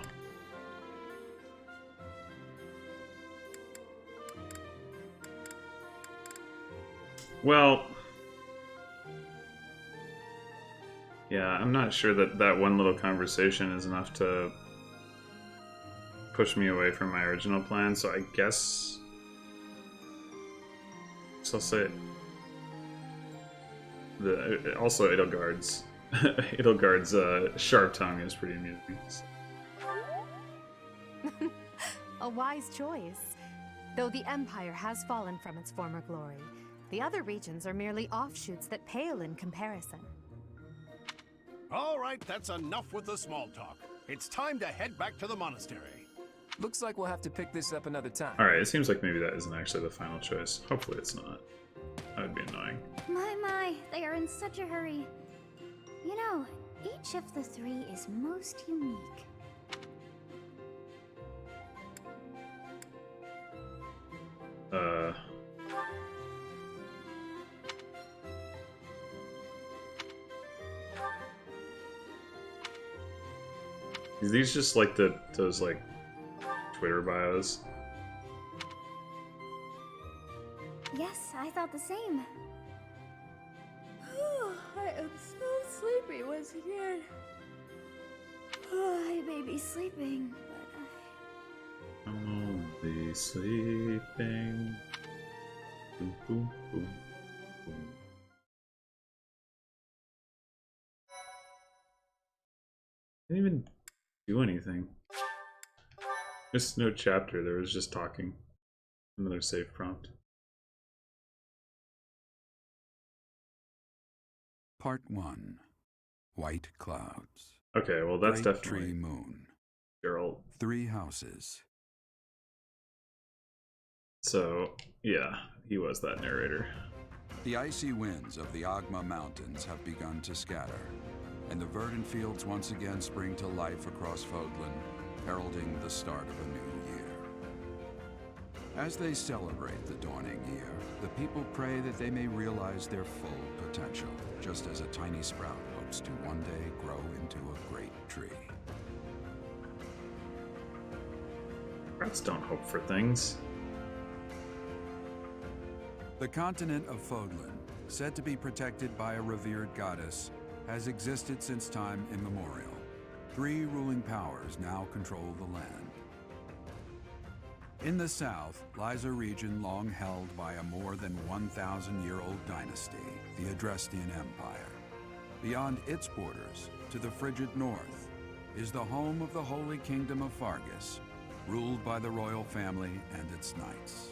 Well... yeah, I'm not sure that that one little conversation is enough to push me away from my original plan, so I guess... so I'll say... also, Edelgard's sharp tongue is pretty amusing. A wise choice. Though the Empire has fallen from its former glory, the other regions are merely offshoots that pale in comparison. All right, that's enough with the small talk. It's time to head back to the monastery. Looks like we'll have to pick this up another time. Alright, it seems like maybe that isn't actually the final choice. Hopefully it's not. That would be annoying. My, they are in such a hurry. You know, each of the three is most unique. Is these just like those like Twitter bios? Yes, I thought the same. I am so sleepy once again. I may be sleeping, but I'll be sleeping. Boom, boom, boom, boom. Didn't even do anything. Just no chapter, there was just talking. Another save prompt. Part 1. White Clouds. Okay, well that's Great definitely Tree Moon. Geralt. 3 houses. So, yeah, he was that narrator. The icy winds of the Agma Mountains have begun to scatter, and the verdant fields once again spring to life across Fodlan, heralding the start of a new year. As they celebrate the dawning year, the people pray that they may realize their full potential, just as a tiny sprout hopes to one day grow into a great tree. Rats don't hope for things. The continent of Fodlan, said to be protected by a revered goddess, has existed since time immemorial. 3 ruling powers now control the land. In the south lies a region long held by a more than 1,000-year-old dynasty, the Adrestian Empire. Beyond its borders, to the frigid north, is the home of the Holy Kingdom of Fargus, ruled by the royal family and its knights.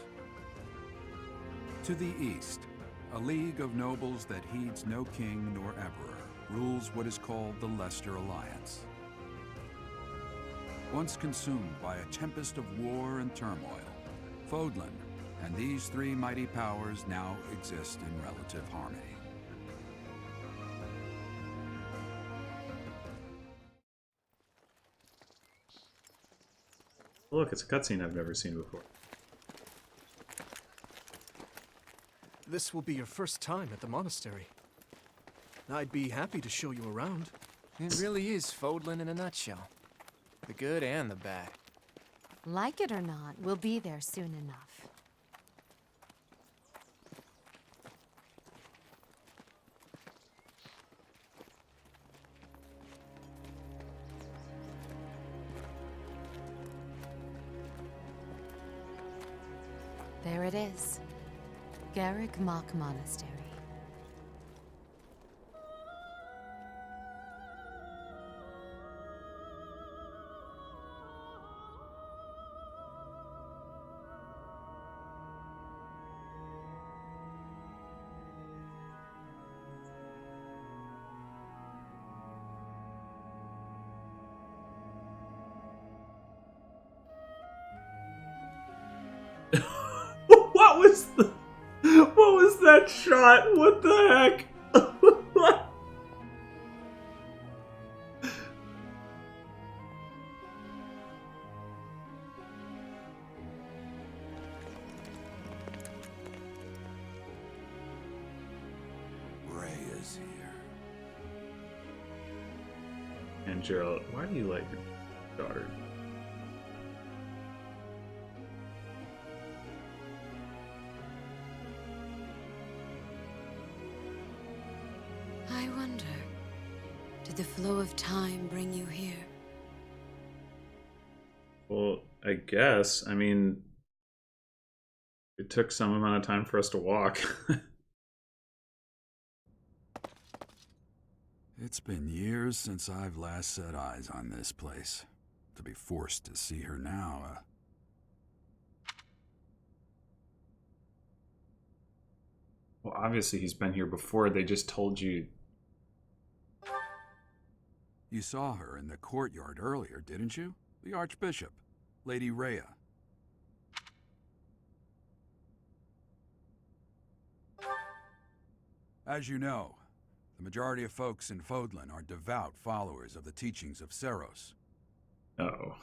To the east, a league of nobles that heeds no king nor emperor rules what is called the Leicester Alliance. Once consumed by a tempest of war and turmoil, Fodlan and these 3 mighty powers now exist in relative harmony. Look, it's a cutscene I've never seen before. This will be your first time at the monastery. I'd be happy to show you around. It really is Fodlan in a nutshell. The good and the bad. Like it or not, we'll be there soon enough. There it is. Garrick Mock Monastery. What was that shot? What the heck? Ray is here. And Gerald, why do you like your daughter? I wonder, did the flow of time bring you here? Well, I guess. I mean, it took some amount of time for us to walk. It's been years since I've last set eyes on this place. To be forced to see her now, Well, obviously he's been here before. They just told you. You saw her in the courtyard earlier, didn't you? The Archbishop, Lady Rhea. As you know, the majority of folks in Fodlan are devout followers of the teachings of Seros. Oh.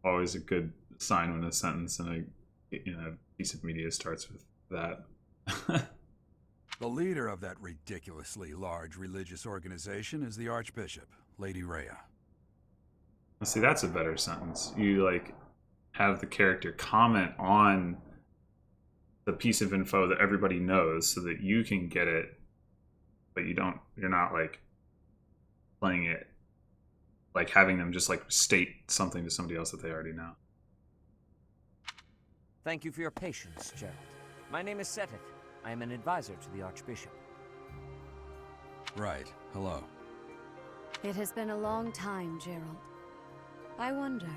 Always a good sign when a sentence in a piece of media starts with that. The leader of that ridiculously large religious organization is the Archbishop, Lady Rhea. See, that's a better sentence. You, like, have the character comment on the piece of info that everybody knows so that you can get it, but you're not, like, playing it, like, having them just, like, state something to somebody else that they already know. Thank you for your patience, Gerald. My name is Seteth. I am an advisor to the Archbishop. Right. Hello. It has been a long time, Gerald. I wonder,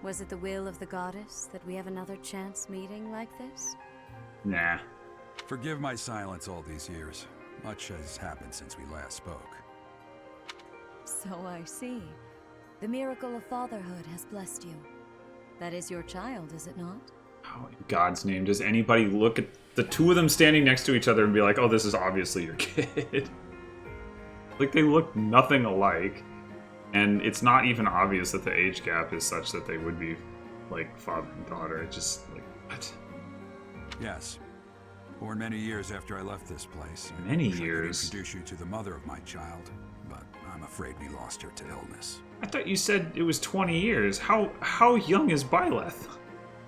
was it the will of the goddess that we have another chance meeting like this? Nah. Forgive my silence all these years. Much has happened since we last spoke. So I see. The miracle of fatherhood has blessed you. That is your child, is it not? How in God's name does anybody look at the two of them standing next to each other and be like, oh, this is obviously your kid? Like, they look nothing alike. And it's not even obvious that the age gap is such that they would be, like, father and daughter. It's just, like, what? Yes. Born many years after I left this place. Many I years? could introduce you to the mother of my child, but I'm afraid we lost her to illness. I thought you said it was 20 years. How young is Byleth?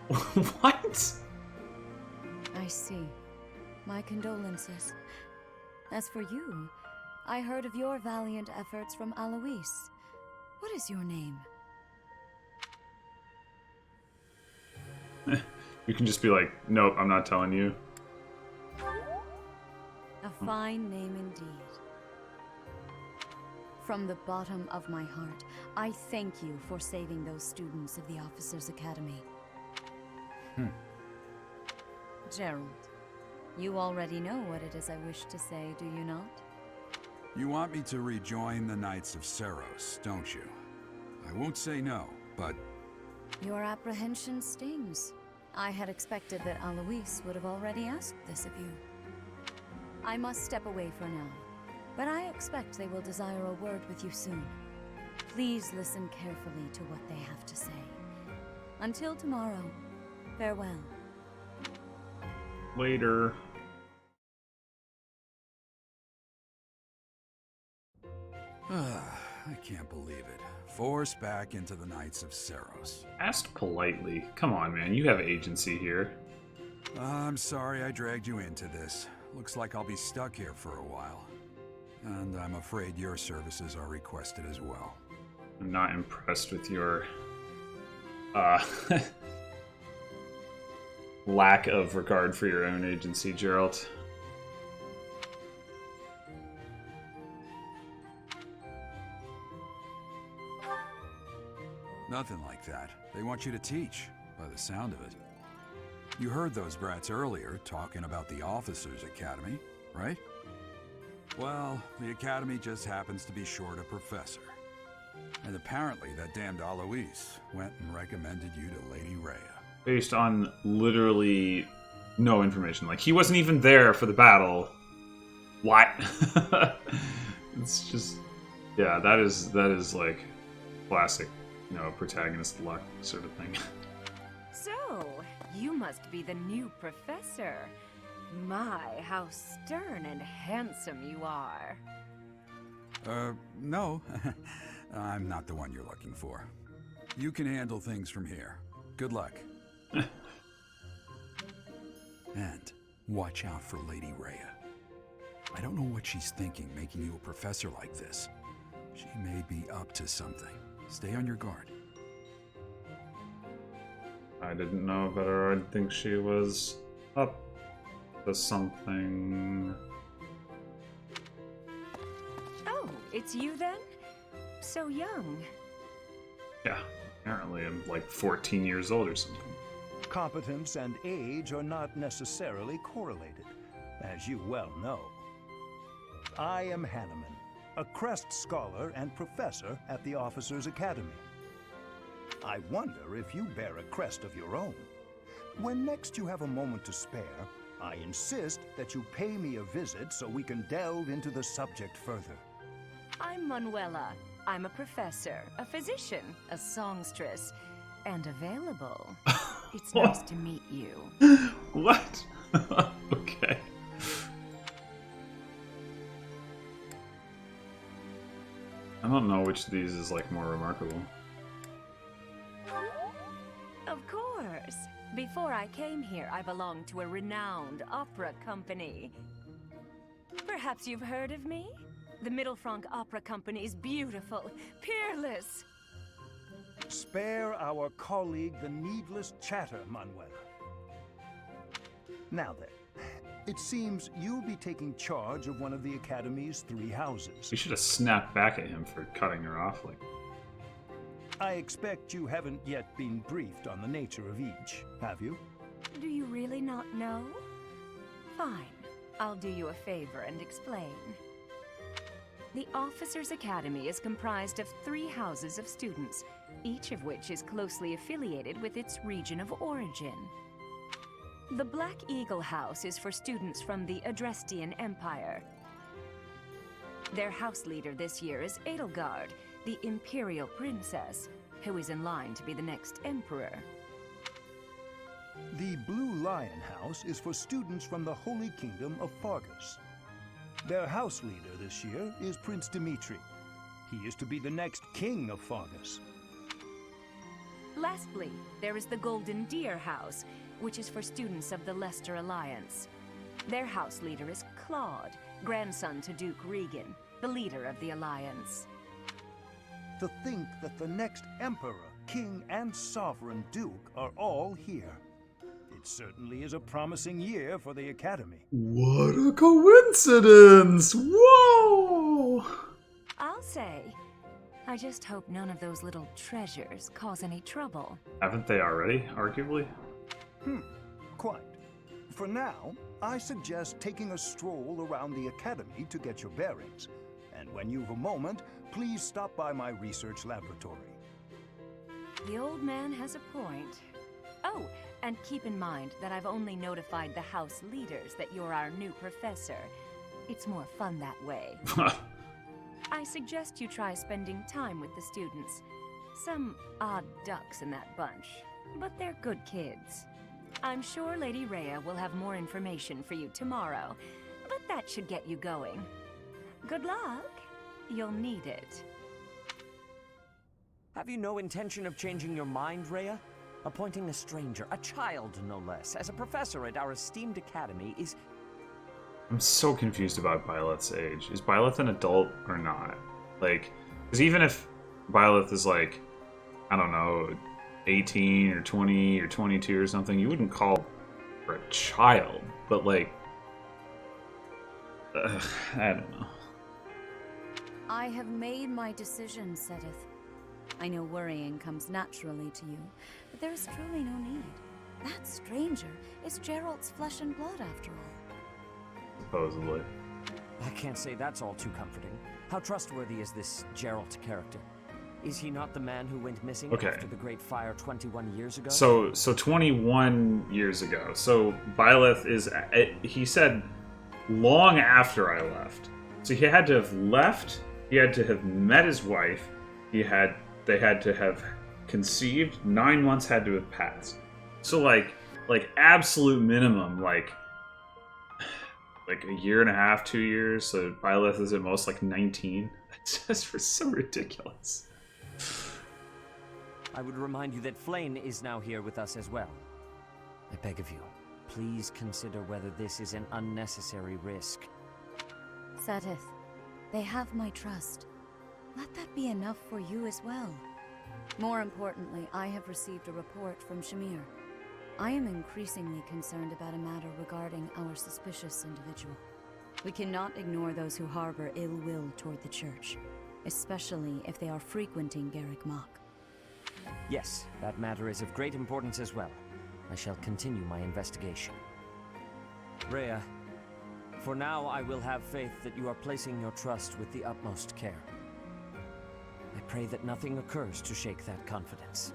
What? I see. My condolences. As for you, I heard of your valiant efforts from Alois. What is your name? You can just be like, nope, I'm not telling you. A fine name indeed. From the bottom of my heart, I thank you for saving those students of the Officers' Academy. Gerald, you already know what it is I wish to say, do you not? You want me to rejoin the Knights of Seros, don't you? I won't say no, but... Your apprehension stings. I had expected that Alois would have already asked this of you. I must step away for now, but I expect they will desire a word with you soon. Please listen carefully to what they have to say. Until tomorrow, farewell. Later. I can't believe it. Forced back into the Knights of Seros. Asked politely. Come on, man. You have agency here. I'm sorry I dragged you into this. Looks like I'll be stuck here for a while. And I'm afraid your services are requested as well. I'm not impressed with your lack of regard for your own agency, Gerald. Nothing like that. They want you to teach, by the sound of it. You heard those brats earlier talking about the Officers' Academy, right? Well, the Academy just happens to be short a professor. And apparently that damned Alois went and recommended you to Lady Rhea. based on literally no information. Like, he wasn't even there for the battle. What? It's just, yeah, that is like classic, protagonist luck sort of thing. So, you must be the new professor. My, how stern and handsome you are. No. I'm not the one you're looking for. You can handle things from here. Good luck. And watch out for Lady Rhea. I don't know what she's thinking making you a professor like this. She may be up to something. Stay on your guard. I didn't know about her. I think she was up to something. Oh, it's you then? So young. Yeah, apparently I'm like 14 years old or something. Competence and age are not necessarily correlated, as you well know. I am Hanneman, a Crest Scholar and Professor at the Officers' Academy. I wonder if you bear a crest of your own. When next you have a moment to spare, I insist that you pay me a visit so we can delve into the subject further. I'm Manuela. I'm a professor, a physician, a songstress, and available. It's nice to meet you. What? Okay. I don't know which of these is like more remarkable. Of course. Before I came here, I belonged to a renowned opera company. Perhaps you've heard of me? The Mittelfranc Opera Company is beautiful, peerless. Spare our colleague the needless chatter, Manuela. Now then, it seems you'll be taking charge of one of the Academy's 3 houses. We should have snapped back at him for cutting her off. Like, I expect you haven't yet been briefed on the nature of each, have you? Do you really not know? Fine. I'll do you a favor and explain. The Officers' Academy is comprised of 3 houses of students, each of which is closely affiliated with its region of origin. The Black Eagle House is for students from the Adrestian Empire. Their house leader this year is Edelgard, the Imperial Princess, who is in line to be the next Emperor. The Blue Lion House is for students from the Holy Kingdom of Fargus. Their house leader this year is Prince Dimitri. He is to be the next king of Fargus. Lastly, there is the Golden Deer House, which is for students of the Leicester Alliance. Their house leader is Claude, grandson to Duke Regan, the leader of the Alliance. To think that the next Emperor, King, and Sovereign Duke are all here. It certainly is a promising year for the Academy. what a coincidence! Whoa! I'll say, I just hope none of those little treasures cause any trouble. Haven't they already, arguably? Quite. For now, I suggest taking a stroll around the Academy to get your bearings. And when you've a moment, please stop by my research laboratory. The old man has a point. Oh, and keep in mind that I've only notified the house leaders that you're our new professor. It's more fun that way. I suggest you try spending time with the students. Some odd ducks in that bunch, but they're good kids. I'm sure Lady Rhea will have more information for you tomorrow, but that should get you going. Good luck. You'll need it. Have you no intention of changing your mind, Rhea? Appointing a stranger, a child no less, as a professor at our esteemed academy is... I'm so confused about Byleth's age. Is Byleth an adult or not? Like, because even if Byleth is like, I don't know, 18 or 20 or 22 or something, you wouldn't call her a child. But like, I don't know. I have made my decision, Sedith. I know worrying comes naturally to you, but there is truly no need. That stranger is Gerald's flesh and blood, after all. Supposedly. I can't say that's all too comforting. How trustworthy is this Gerald character? Is he not the man who went missing Okay. after the Great Fire 21 years ago? So 21 years ago. So Byleth is, he said, long after I left. So he had to have left. He had to have met his wife. They had to have conceived. 9 months had to have passed. So like absolute minimum, like a year and a half, 2 years. So Byleth is at most like 19. It's just so ridiculous. I would remind you that Flame is now here with us as well. I beg of you, please consider whether this is an unnecessary risk. Seteth, they have my trust. Let that be enough for you as well. More importantly, I have received a report from Shamir. I am increasingly concerned about a matter regarding our suspicious individual. We cannot ignore those who harbor ill will toward the church, especially if they are frequenting Garrick Mach. Yes, that matter is of great importance as well. I shall continue my investigation. Rhea, for now I will have faith that you are placing your trust with the utmost care. I pray that nothing occurs to shake that confidence.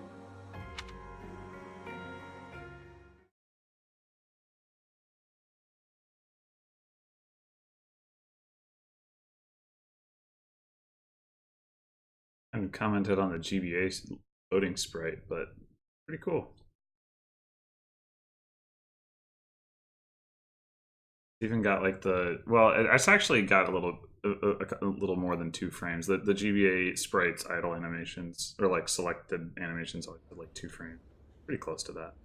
I haven't commented on the GBA loading sprite, but pretty cool. It's even got like it's actually got a little more than 2 frames. The GBA sprites idle animations or like selected animations always have like 2 frames. Pretty close to that.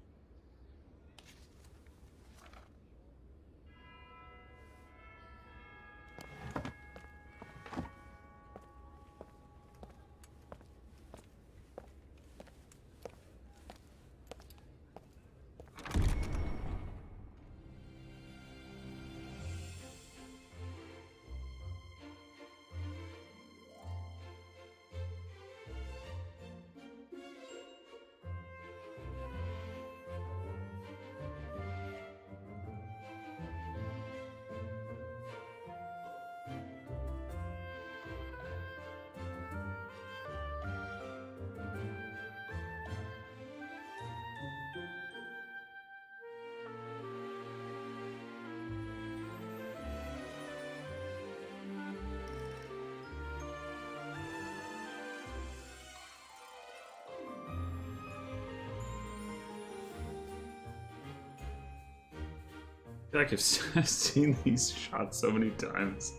I feel like I've seen these shots so many times.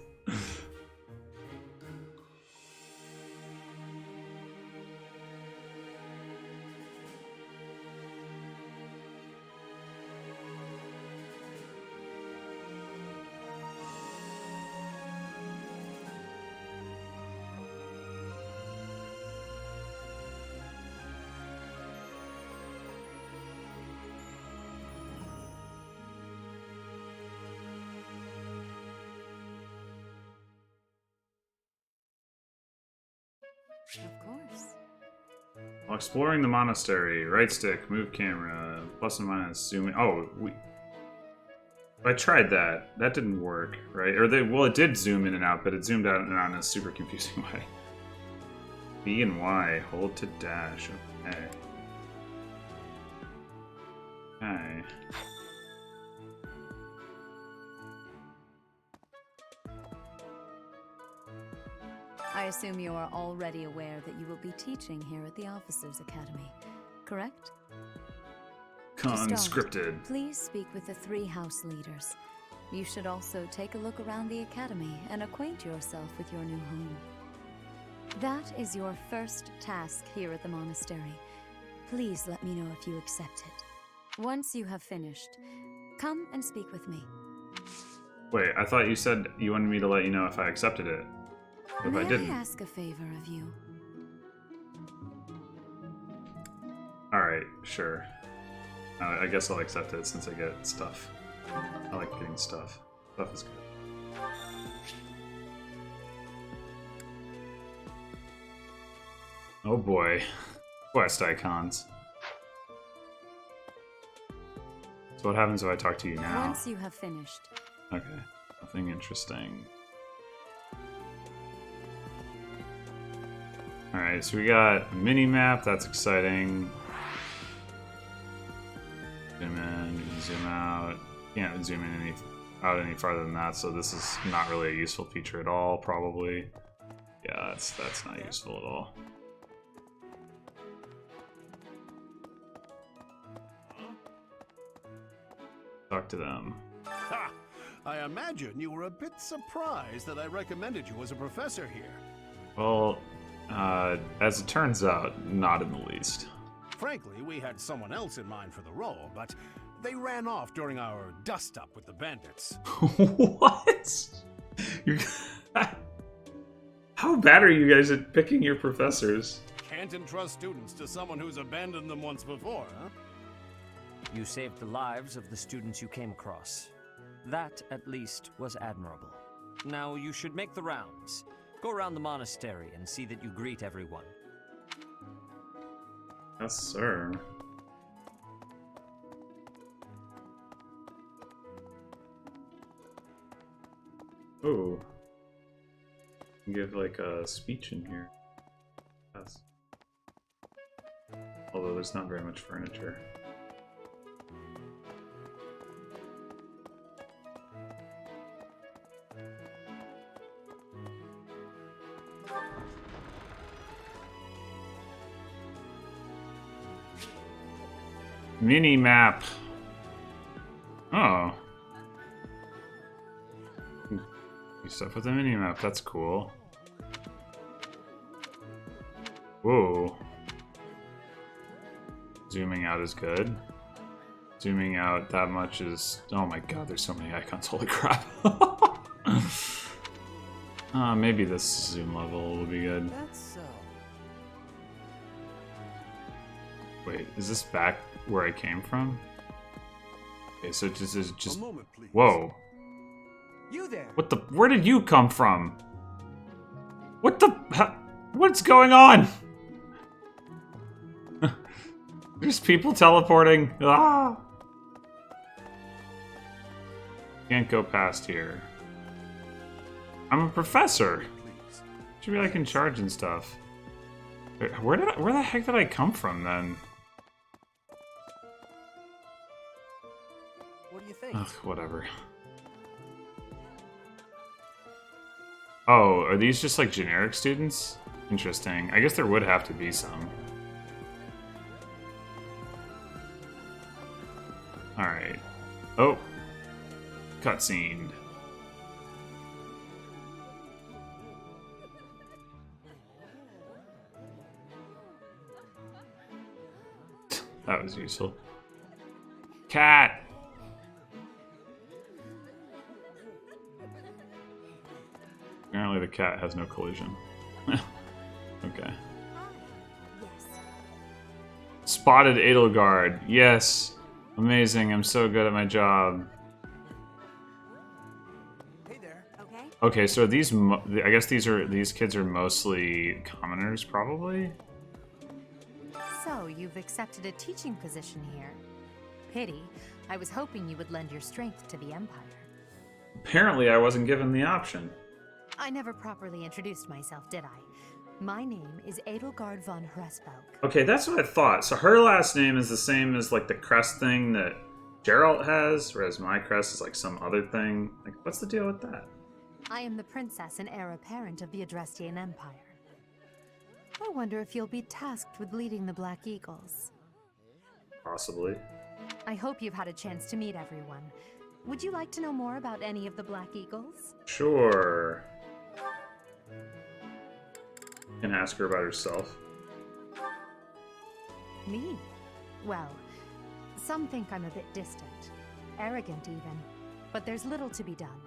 Of course. While exploring the monastery, right stick, move camera, plus and minus, zoom in. Oh, I tried that. That didn't work, right? It did zoom in and out, but it zoomed out and out in a super confusing way. B and Y, hold to dash. Okay. Okay. I assume you are already aware that you will be teaching here at the Officers' Academy, correct? Conscripted. Please speak with the 3 house leaders. You should also take a look around the academy and acquaint yourself with your new home. That is your first task here at the monastery. Please let me know if you accept it. Once you have finished, come and speak with me. Wait, I thought you said you wanted me to let you know if I accepted it. If May I didn't. I ask a favor of you? Alright, sure. I guess I'll accept it since I get stuff. I like getting stuff. Stuff is good. Oh boy. Quest icons. So what happens if I talk to you now? Once you have finished. Okay. Nothing interesting. Alright, so we got a mini-map, that's exciting. Zoom in, you can zoom out. Can't zoom in out any farther than that, so this is not really a useful feature at all, probably. Yeah, that's not useful at all. Talk to them. Ha! I imagine you were a bit surprised that I recommended you as a professor here. Well, as it turns out, not in the least. Frankly, we had someone else in mind for the role, but they ran off during our dust-up with the bandits. What? How bad are you guys at picking your professors? Can't entrust students to someone who's abandoned them once before, huh? You saved the lives of the students you came across. That, at least, was admirable. Now you should make the rounds. Go around the monastery and see that you greet everyone. Yes, sir. Ooh. Give like a speech in here. Yes. Although there's not very much furniture. Mini map. Oh. Stuff with the mini map. That's cool. Whoa. Zooming out is good. Zooming out that much is. Oh my god, there's so many icons. Holy crap. Maybe this zoom level will be good. That's so. Wait, is this back where I came from? Okay, so this is just. A moment, please. Whoa. You there? What the? Where did you come from? What the? What's going on? There's people teleporting. Ah! Can't go past here. I'm a professor. Should be like in charge and stuff. Where the heck did I come from then? What do you think? Ugh, whatever. Oh, are these just like generic students? Interesting. I guess there would have to be some. Alright. Oh. Cutscene. That was useful. Cat! Apparently the cat has no collision. Okay. Spotted Edelgard. Yes. Amazing. I'm so good at my job. Hey there. Okay. Okay, so these I guess these kids are mostly commoners, probably? So, you've accepted a teaching position here. Pity. I was hoping you would lend your strength to the Empire. Apparently I wasn't given the option. I never properly introduced myself, did I? My name is Edelgard von Hresbelk. Okay, that's what I thought. So her last name is the same as like the crest thing that Geralt has, whereas my crest is like some other thing. Like, what's the deal with that? I am the princess and heir apparent of the Adrestian Empire. I wonder if you'll be tasked with leading the Black Eagles. Possibly. I hope you've had a chance to meet everyone. Would you like to know more about any of the Black Eagles? Sure. Can ask her about herself. Me? Well, some think I'm a bit distant, arrogant even, but there's little to be done.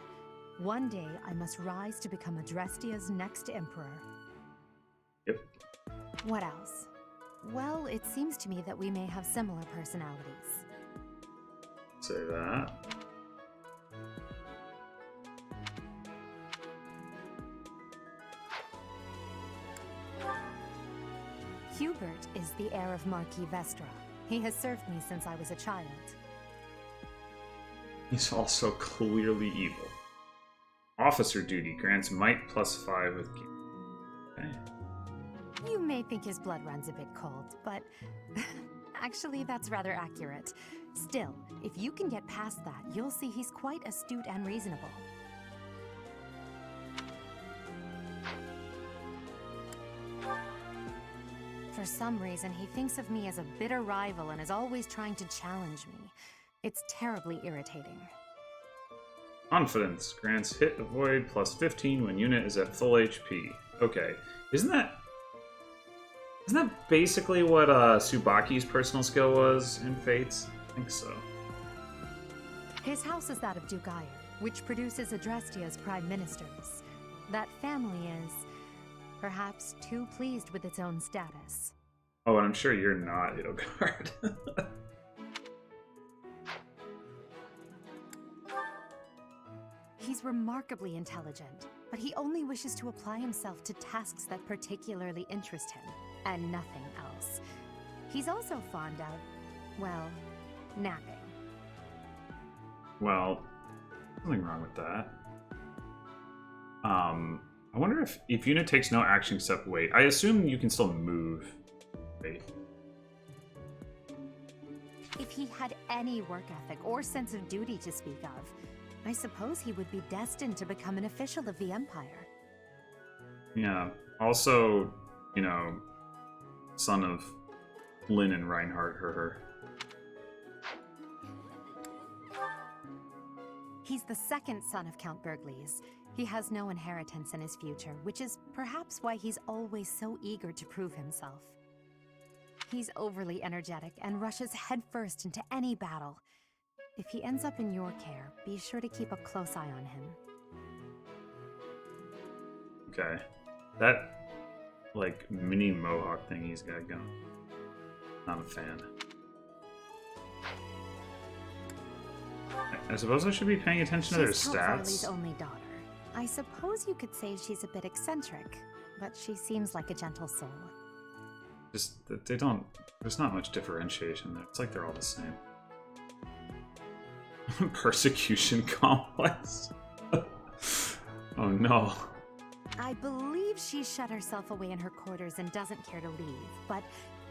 One day I must rise to become Adrestia's next emperor. Yep. What else? Well, it seems to me that we may have similar personalities. Say that. Hubert is the heir of Marquis Vestra. He has served me since I was a child. He's also clearly evil. Officer duty grants might +5 with game. Okay. You may think his blood runs a bit cold, but actually that's rather accurate. Still, if you can get past that, you'll see he's quite astute and reasonable. For some reason, he thinks of me as a bitter rival and is always trying to challenge me. It's terribly irritating. Confidence grants hit avoid plus 15 when unit is at full HP. Okay, isn't that basically what Tsubaki's personal skill was in Fates? I think so. His house is that of Dugire, which produces Adrestia's prime ministers. That family is perhaps too pleased with its own status. Oh, and I'm sure you're not, Edelgard. He's remarkably intelligent, but he only wishes to apply himself to tasks that particularly interest him, and nothing else. He's also fond of, well, napping. Well, nothing wrong with that. I wonder if unit takes no action except wait. I assume you can still move. Wait. If he had any work ethic or sense of duty to speak of, I suppose he would be destined to become an official of the Empire. Yeah. Also, you know, son of Lynn and Reinhardt, her. He's the second son of Count Bergliez. He has no inheritance in his future, which is perhaps why he's always so eager to prove himself. He's overly energetic and rushes headfirst into any battle. If he ends up in your care, be sure to keep a close eye on him. Okay. That, like, mini mohawk thing he's got going. Not a fan. I suppose I should be paying attention to their She's Count stats. Farley's only daughter. I suppose you could say she's a bit eccentric, but she seems like a gentle soul. Just, they don't... There's not much differentiation there. It's like they're all the same. Persecution complex. Oh no. I believe she shut herself away in her quarters and doesn't care to leave, but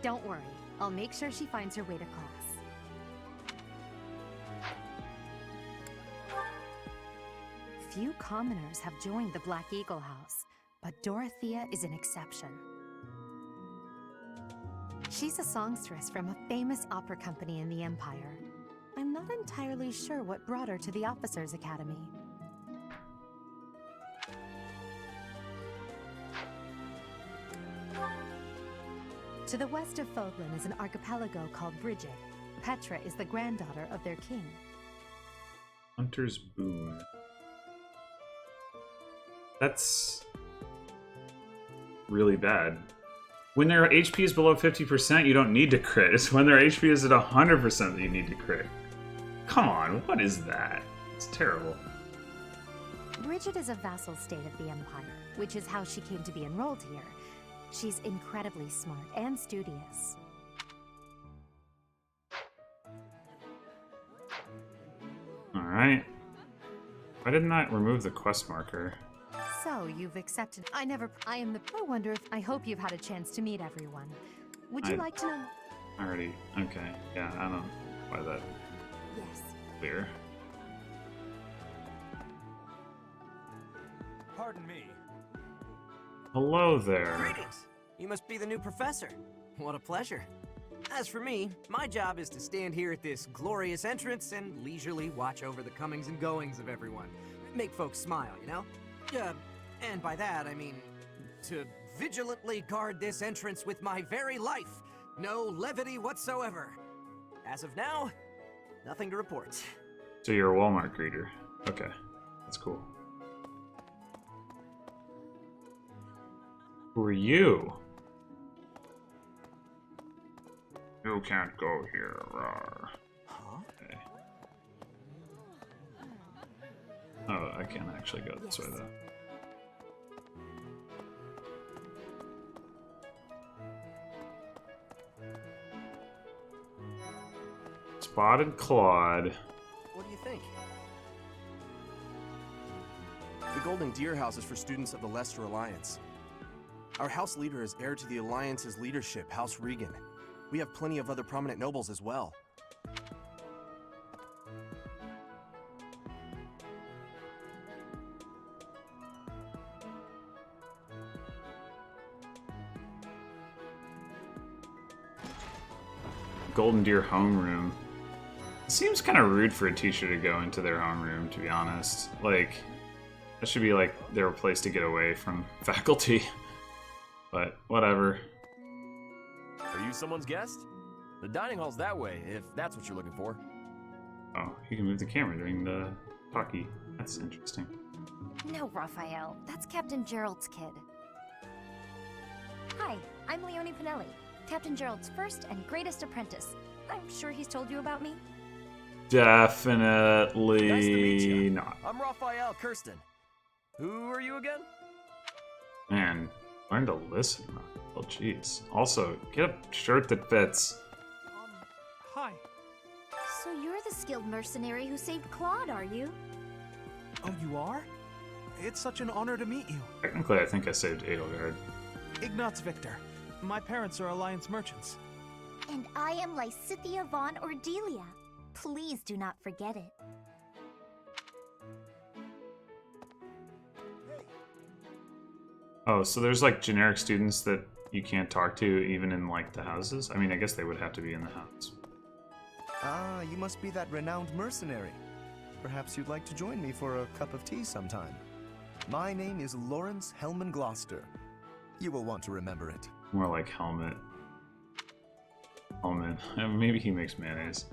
don't worry. I'll make sure she finds her way to class. Few commoners have joined the Black Eagle House, but Dorothea is an exception. She's a songstress from a famous opera company in the Empire. I'm not entirely sure what brought her to the Officers' Academy. To the west of Foglin is an archipelago called Bridget. Petra is the granddaughter of their king. Hunter's Boon. That's really bad. When their HP is below 50%, you don't need to crit. It's when their HP is at 100% that you need to crit. Come on, what is that? It's terrible. Bridget is a vassal state of the Empire, which is how she came to be enrolled here. She's incredibly smart and studious. Alright. Why didn't I remove the quest marker? So, you've accepted. I wonder if. I hope you've had a chance to meet everyone. Would you like to know? Already. Okay. Yeah, I don't know why that. Yes. Clear. Pardon me. Hello there. Greetings! You must be the new professor. What a pleasure. As for me, my job is to stand here at this glorious entrance and leisurely watch over the comings and goings of everyone. Make folks smile, you know? And by that, I mean to vigilantly guard this entrance with my very life. No levity whatsoever. As of now, nothing to report. So you're a Walmart greeter. Okay. That's cool. Who are you? You can't go here. Rawr. Huh? Okay. Oh, I can't actually go this way though. Spotted Claude. What do you think? The Golden Deer House is for students of the Leicester Alliance. Our house leader is heir to the Alliance's leadership, House Regan. We have plenty of other prominent nobles as well. Golden Deer homeroom. It seems kind of rude for a teacher to go into their homeroom, to be honest. Like, that should be like their place to get away from faculty. But whatever. Are you someone's guest? The dining hall's that way, if that's what you're looking for. Oh, you can move the camera during the talkie. That's interesting. No, Raphael. That's Captain Gerald's kid. Hi, I'm Leonie Pinelli, Captain Gerald's first and greatest apprentice. I'm sure he's told you about me. Definitely Nice to meet you. not. I'm Raphael Kirsten. Who are you again? Man, learn to listen. Oh, jeez. Also, get a shirt that fits. Hi. So you're the skilled mercenary who saved Claude, are you? Oh, you are? It's such an honor to meet you. Technically, I think I saved Edelgard. Ignatz Victor. My parents are Alliance merchants. And I am Lysithea von Ordelia. Please do not forget it. Oh, so there's like generic students that you can't talk to even in like the houses? I mean, I guess they would have to be in the house. Ah, you must be that renowned mercenary. Perhaps you'd like to join me for a cup of tea sometime. My name is Lawrence Hellman Gloucester. You will want to remember it. More like Helmet. Helmet. Maybe he makes mayonnaise.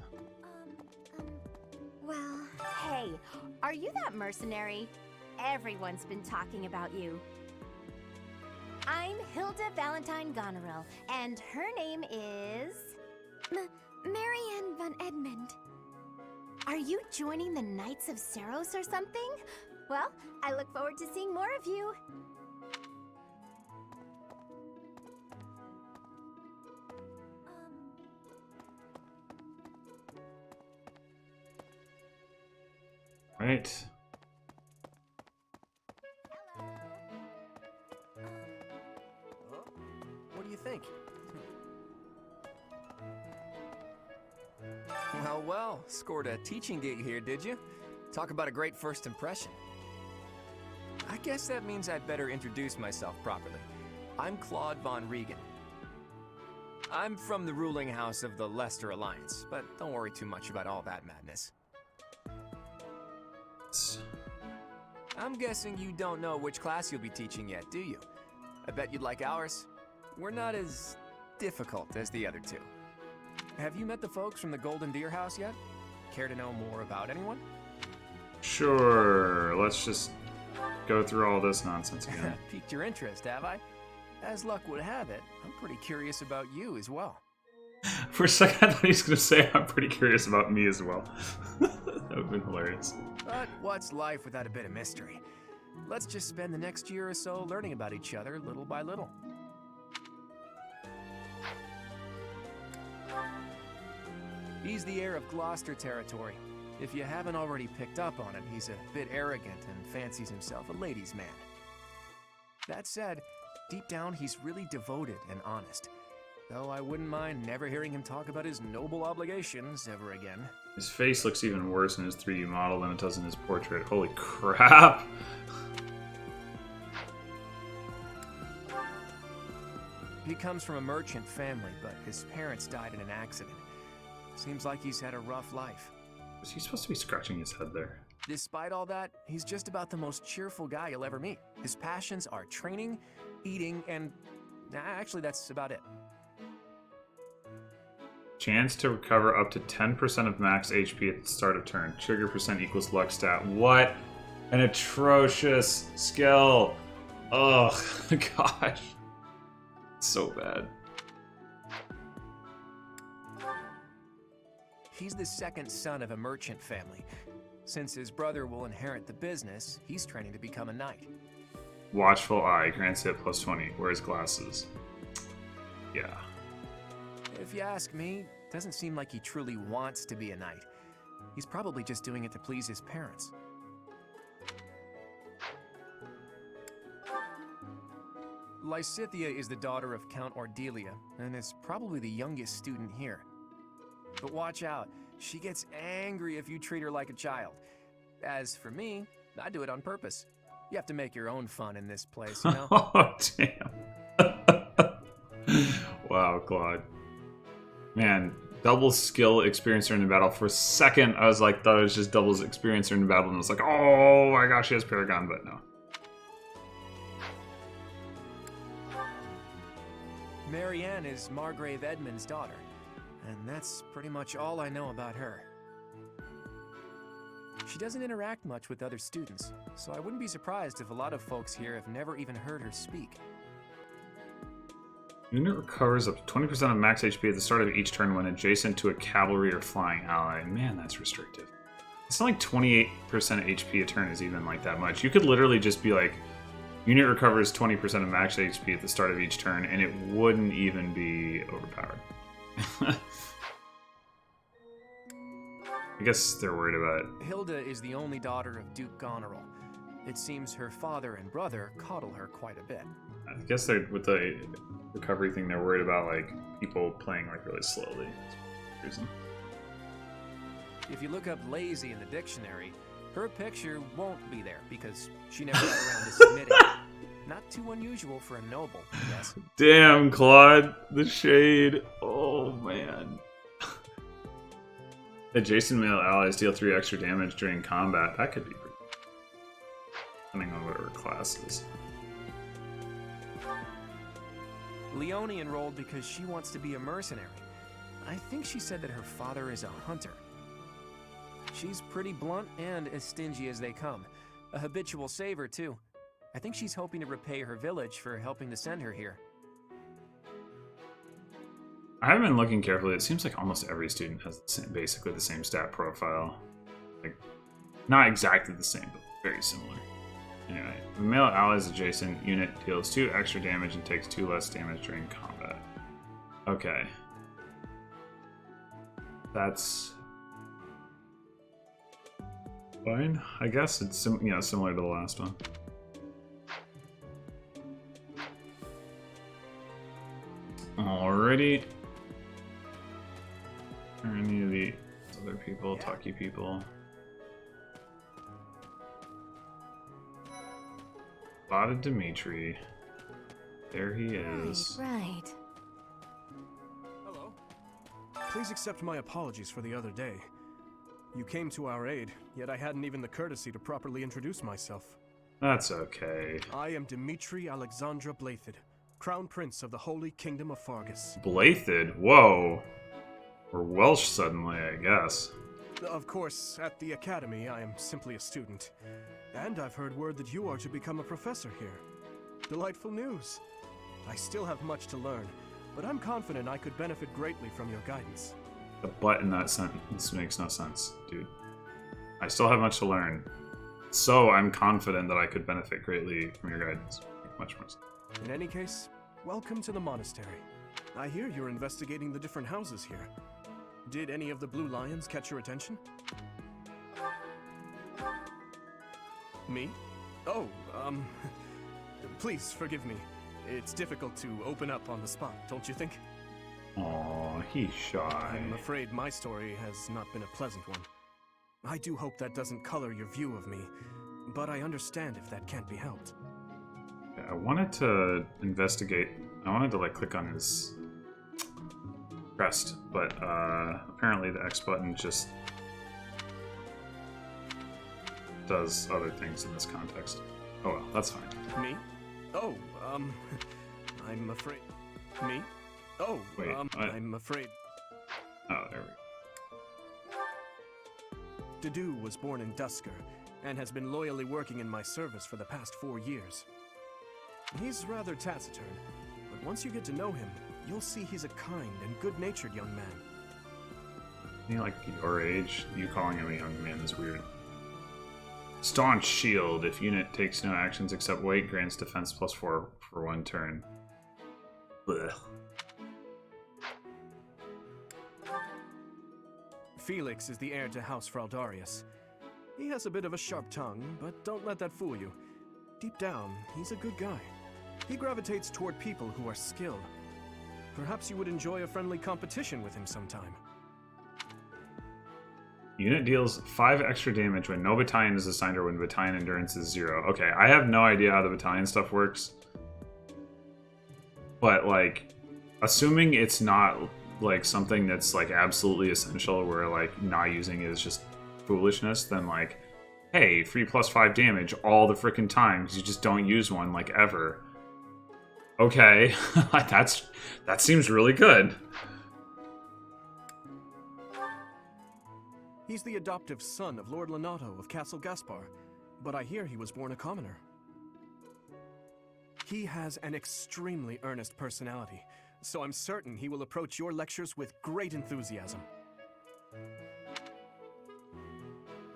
Well, hey, are you that mercenary? Everyone's been talking about you. I'm Hilda Valentine Goneril, and her name is... Marianne von Edmund. Are you joining the Knights of Saros or something? Well, I look forward to seeing more of you. Right. What do you think? Well, scored a teaching gig here, did you? Talk about a great first impression. I guess that means I'd better introduce myself properly. I'm Claude von Regan. I'm from the ruling house of the Leicester Alliance, but don't worry too much about all that madness. I'm guessing you don't know which class you'll be teaching yet, do you? I bet you'd like ours. We're not as difficult as the other two. Have you met the folks from the Golden Deer House yet? Care to know more about anyone? Sure. Let's just go through all this nonsense again. Piqued your interest, have I? As luck would have it, I'm pretty curious about you as well. For a second, I thought he was going to say, I'm pretty curious about me as well. That would have been hilarious. But what's life without a bit of mystery? Let's just spend the next year or so learning about each other little by little. He's the heir of Gloucester territory. If you haven't already picked up on it, he's a bit arrogant and fancies himself a ladies' man. That said, deep down he's really devoted and honest. Though I wouldn't mind never hearing him talk about his noble obligations ever again. His face looks even worse in his 3D model than it does in his portrait. Holy crap! He comes from a merchant family, but his parents died in an accident. Seems like he's had a rough life. Is he supposed to be scratching his head there? Despite all that, he's just about the most cheerful guy you'll ever meet. His passions are training, eating, and... actually, that's about it. Chance to recover up to 10% of max HP at the start of turn. Trigger percent equals luck stat. What an atrocious skill. Oh, gosh. So bad. He's the second son of a merchant family. Since his brother will inherit the business, he's training to become a knight. Watchful Eye grants hit plus 20. Wears glasses. Yeah. If you ask me, doesn't seem like he truly wants to be a knight. He's probably just doing it to please his parents. Lysithia is the daughter of Count Ordelia, and is probably the youngest student here. But watch out, she gets angry if you treat her like a child. As for me, I do it on purpose. You have to make your own fun in this place, you know? Oh, damn. Wow, Claude. Man, double skill experience during the battle. For a second, I was like, thought it was just double experience during the battle, and I was like, oh my gosh, she has Paragon, but no. Marianne is Margrave Edmund's daughter, and that's pretty much all I know about her. She doesn't interact much with other students, so I wouldn't be surprised if a lot of folks here have never even heard her speak. Unit recovers up to 20% of max HP at the start of each turn when adjacent to a cavalry or flying ally. Man, that's restrictive. It's not like 28% HP a turn is even like that much. You could literally just be like, unit recovers 20% of max HP at the start of each turn, and it wouldn't even be overpowered. I guess they're worried about it. Hilda is the only daughter of Duke Goneril. It seems her father and brother coddle her quite a bit. I guess they're, with the recovery thing, they're worried about like people playing like really slowly. That's the reason. If you look up lazy in the dictionary, her picture won't be there because she never got around to submitting. Not too unusual for a noble, I guess. Damn, Claude, the shade. Oh man. Adjacent male allies deal 3 extra damage during combat. That could be pretty, depending on whatever class is. Leone enrolled because she wants to be a mercenary. I think she said that her father is a hunter. She's pretty blunt and as stingy as they come. A habitual saver, too. I think she's hoping to repay her village for helping to send her here. I haven't been looking carefully. It seems like almost every student has basically the same stat profile. Like, not exactly the same, but very similar. Anyway, the male allies adjacent unit deals 2 extra damage and takes 2 less damage during combat. Okay. That's fine. I guess it's similar to the last one. Alrighty. Are any of the other people, talky people? Spotted Dimitri. There he is. Right. Hello. Please accept my apologies for the other day. You came to our aid, yet I hadn't even the courtesy to properly introduce myself. That's okay. I am Dimitri Alexandra Blathid, Crown Prince of the Holy Kingdom of Fargus. Blathid? Whoa. We're Welsh suddenly, I guess. Of course, at the Academy, I am simply a student. And I've heard word that you are to become a professor here. Delightful news. I still have much to learn, but I'm confident I could benefit greatly from your guidance. The but in that sentence makes no sense, dude. I still have much to learn, so I'm confident that I could benefit greatly from your guidance. Much more sense. In any case, welcome to the monastery. I hear you're investigating the different houses here. Did any of the Blue Lions catch your attention? Me? Oh, please forgive me. It's difficult to open up on the spot, don't you think? Aw, he's shy. I'm afraid my story has not been a pleasant one. I do hope that doesn't color your view of me, but I understand if that can't be helped. I wanted to investigate. I wanted to click on his crest, but apparently the X button just does other things in this context. Oh well, that's fine. Me? Oh, I'm afraid. Me? Oh, wait, I'm afraid. Oh, there we go. Dedu was born in Dusker, and has been loyally working in my service for the past 4 years. He's rather taciturn, but once you get to know him, you'll see he's a kind and good-natured young man. He like your age, you calling him a young man is weird. Staunch Shield. If unit takes no actions except wait, grants defense +4 for 1 turn. Blech. Felix is the heir to House Fraldarius. He has a bit of a sharp tongue, but don't let that fool you. Deep down, he's a good guy. He gravitates toward people who are skilled. Perhaps you would enjoy a friendly competition with him sometime. Unit deals 5 extra damage when no battalion is assigned or when battalion endurance is 0. Okay, I have no idea how the battalion stuff works. But, like, assuming it's not, like, something that's, like, absolutely essential where, like, not using it is just foolishness, then, like, hey, free +5 damage all the frickin' time because you just don't use one, like, ever. Okay, that seems really good. He's the adoptive son of Lord Lenato of Castle Gaspar, but I hear he was born a commoner. He has an extremely earnest personality, so I'm certain he will approach your lectures with great enthusiasm.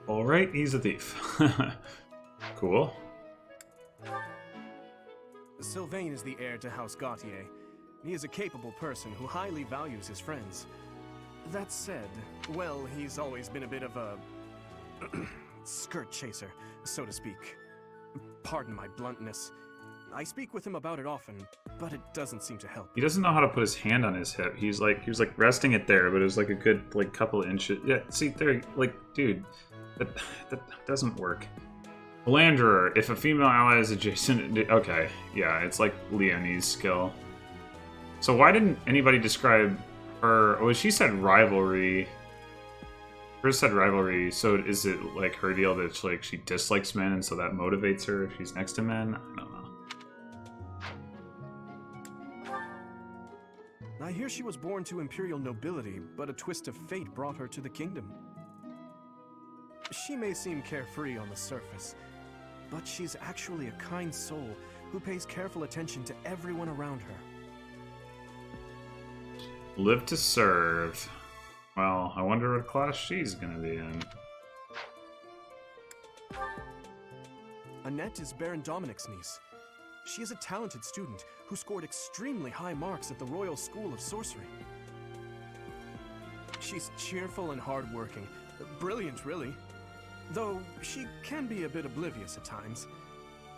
Alright, he's a thief. Cool. Sylvain is the heir to House Gautier. He is a capable person who highly values his friends. That said, well, he's always been a bit of a skirt chaser, so to speak. Pardon my bluntness. I speak with him about it often, but it doesn't seem to help. He doesn't know how to put his hand on his hip. He was like resting it there, but it was like a good like couple of inches. Yeah, see there, like, dude, that doesn't work. Philanderer, if a female ally is adjacent, okay, yeah, it's like Leonie's skill. So why didn't anybody describe her? Oh, she said rivalry. Hers said rivalry. So is it like her deal that like she dislikes men, and so that motivates her if she's next to men? I don't know. I hear she was born to imperial nobility, but a twist of fate brought her to the kingdom. She may seem carefree on the surface, but she's actually a kind soul who pays careful attention to everyone around her. Live to serve. Well, I wonder what class she's gonna be in. Annette is Baron Dominic's niece. She is a talented student who scored extremely high marks at the Royal School of Sorcery. She's cheerful and hardworking. Brilliant, really. Though she can be a bit oblivious at times.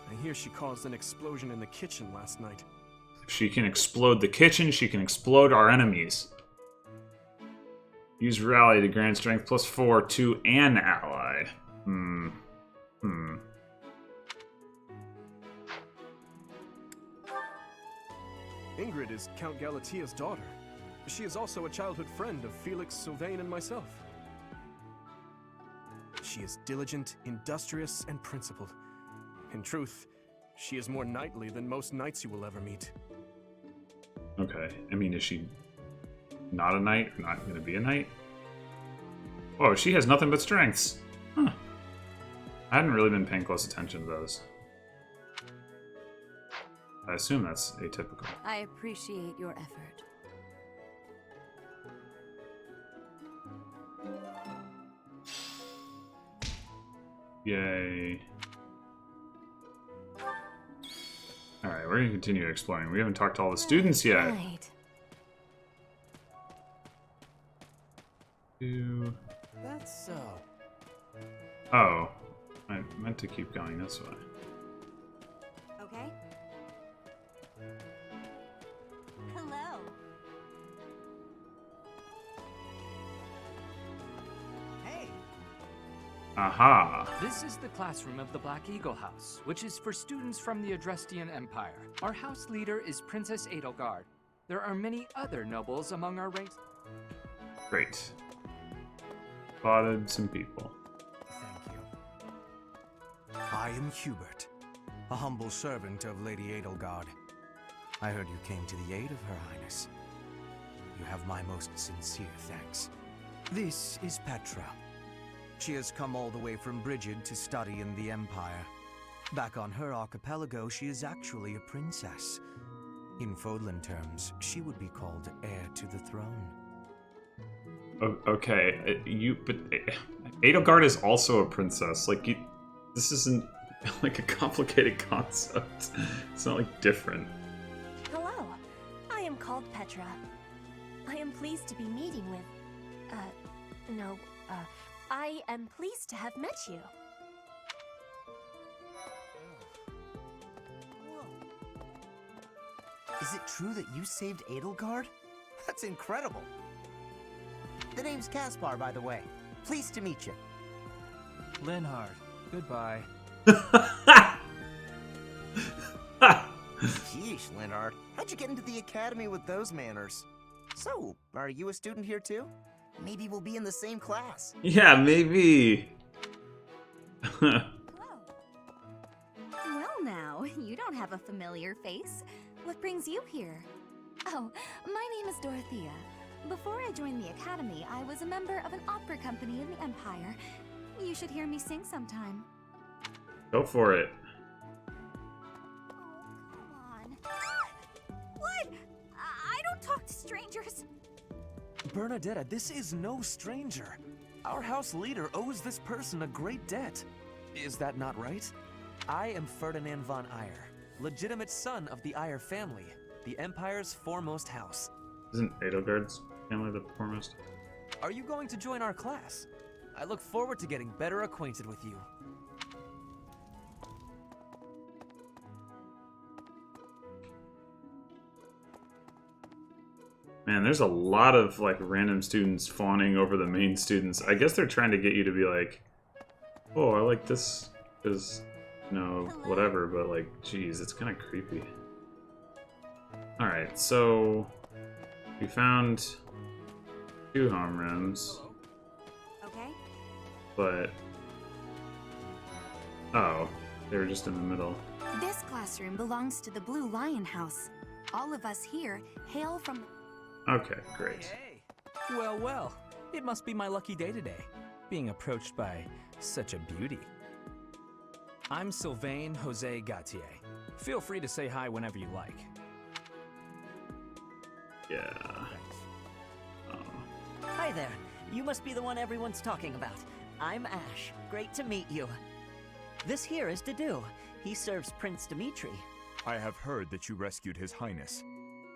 I hear she caused an explosion in the kitchen last night. If she can explode the kitchen, she can explode our enemies. Use rally to grant strength +4 to an ally. Ingrid is Count Galatia's daughter. She is also a childhood friend of Felix, Sylvain, and myself. She is diligent, industrious, and principled. In truth, she is more knightly than most knights you will ever meet. Okay, I mean, is she not a knight or not going to be a knight? Oh, she has nothing but strengths. Huh. I hadn't really been paying close attention to those. I assume that's atypical. I appreciate your effort. Yay. Alright, we're going to continue exploring. We haven't talked to all the students yet. Right. That's so. Oh, I meant to keep going, that's why. Okay. Hello. Hey. Aha. This is the classroom of the Black Eagle House, which is for students from the Adrestian Empire. Our house leader is Princess Edelgard. There are many other nobles among our ranks. Great. Spotted some people. Thank you. I am Hubert, a humble servant of Lady Edelgard. I heard you came to the aid of Her Highness. You have my most sincere thanks. This is Petra. She has come all the way from Brigid to study in the Empire. Back on her archipelago, she is actually a princess. In Fodlan terms, she would be called heir to the throne. Okay, but Edelgard is also a princess. Like, this isn't like a complicated concept. It's not like different. Hello, I am called Petra. I am pleased to be meeting with, I am pleased to have met you. Is it true that you saved Edelgard? That's incredible. The name's Caspar, by the way. Pleased to meet you. Linhard, goodbye. Sheesh, Linhard. How'd you get into the academy with those manners? So, are you a student here too? Maybe we'll be in the same class. Yeah, maybe. Well now, you don't have a familiar face. What brings you here? Oh, my name is Dorothea. Before I joined the academy, I was a member of an opera company in the Empire. You should hear me sing sometime. Go for it. What? I don't talk to strangers. Bernadetta, this is no stranger. Our house leader owes this person a great debt. Is that not right? I am Ferdinand von Eyre, legitimate son of the Eyre family, the Empire's foremost house. Isn't Edelgard's family the foremost? Are you going to join our class? I look forward to getting better acquainted with you. Man, there's a lot of like random students fawning over the main students. I guess they're trying to get you to be like, oh, I like this because, you know, whatever, but like, geez, it's kind of creepy. Alright, so we found 2 homerooms. Okay. But, oh, they were just in the middle. This classroom belongs to the Blue Lion House. All of us here hail from... Okay, great. Hey. Well, well. It must be my lucky day today, being approached by such a beauty. I'm Sylvain Jose Gautier. Feel free to say hi whenever you like. Yeah. Hi there. You must be the one everyone's talking about. I'm Ash. Great to meet you. This here is Dedu. He serves Prince Dimitri. I have heard that you rescued His Highness.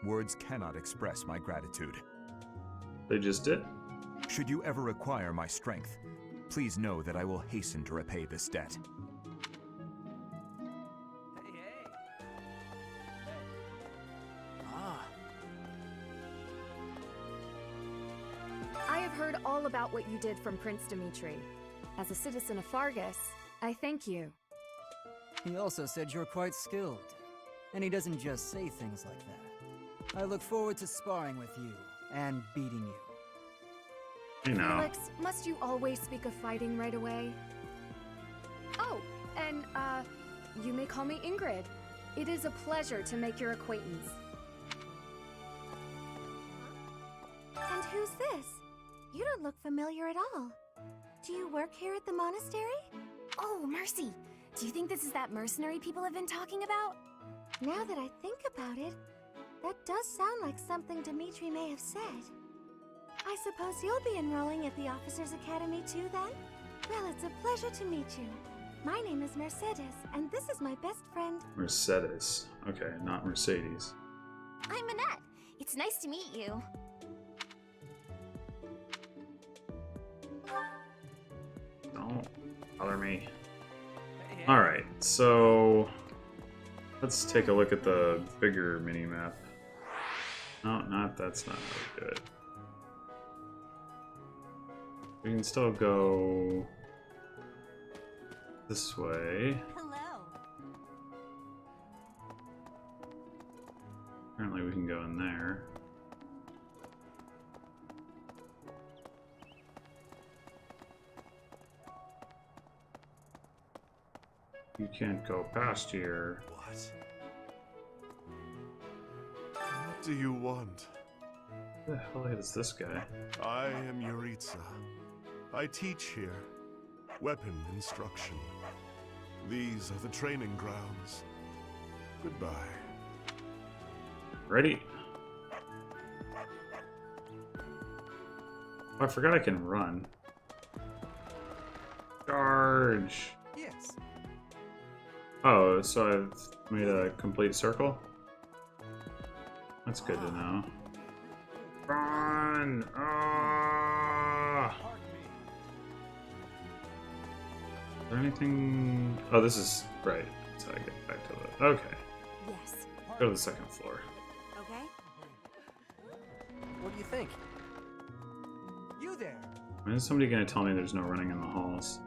Words cannot express my gratitude. They just did. Should you ever require my strength, please know that I will hasten to repay this debt. I have heard all about what you did from Prince Dimitri. As a citizen of Fargus, I thank you. He also said you're quite skilled. And he doesn't just say things like that. I look forward to sparring with you and beating you. You know. Felix, must you always speak of fighting right away? Oh, and, you may call me Ingrid. It is a pleasure to make your acquaintance. And who's this? You don't look familiar at all. Do you work here at the monastery? Oh, Mercy! Do you think this is that mercenary people have been talking about? Now that I think about it, that does sound like something Dimitri may have said. I suppose you'll be enrolling at the Officers' Academy too, then? Well, it's a pleasure to meet you. My name is Mercedes, and this is my best friend... Mercedes. Okay, not Mercedes. I'm Annette. It's nice to meet you. Don't bother me. Alright, so let's take a look at the bigger mini-map. No, that's not how we do it. We can still go this way. Hello. Apparently we can go in there. You can't go past here. What? What do you want? Who the hell is this guy? I am Yuritsa. I teach here. Weapon instruction. These are the training grounds. Goodbye. Ready? Oh, I forgot I can run. Charge! Yes. Oh, so I've made a complete circle? That's good to know. Run! Ah! Is there anything... Oh, this is... Right. That's how I get back to it. Okay. Yes. Go to the second floor. you think? You there? When is somebody going to tell me there's no running in the halls?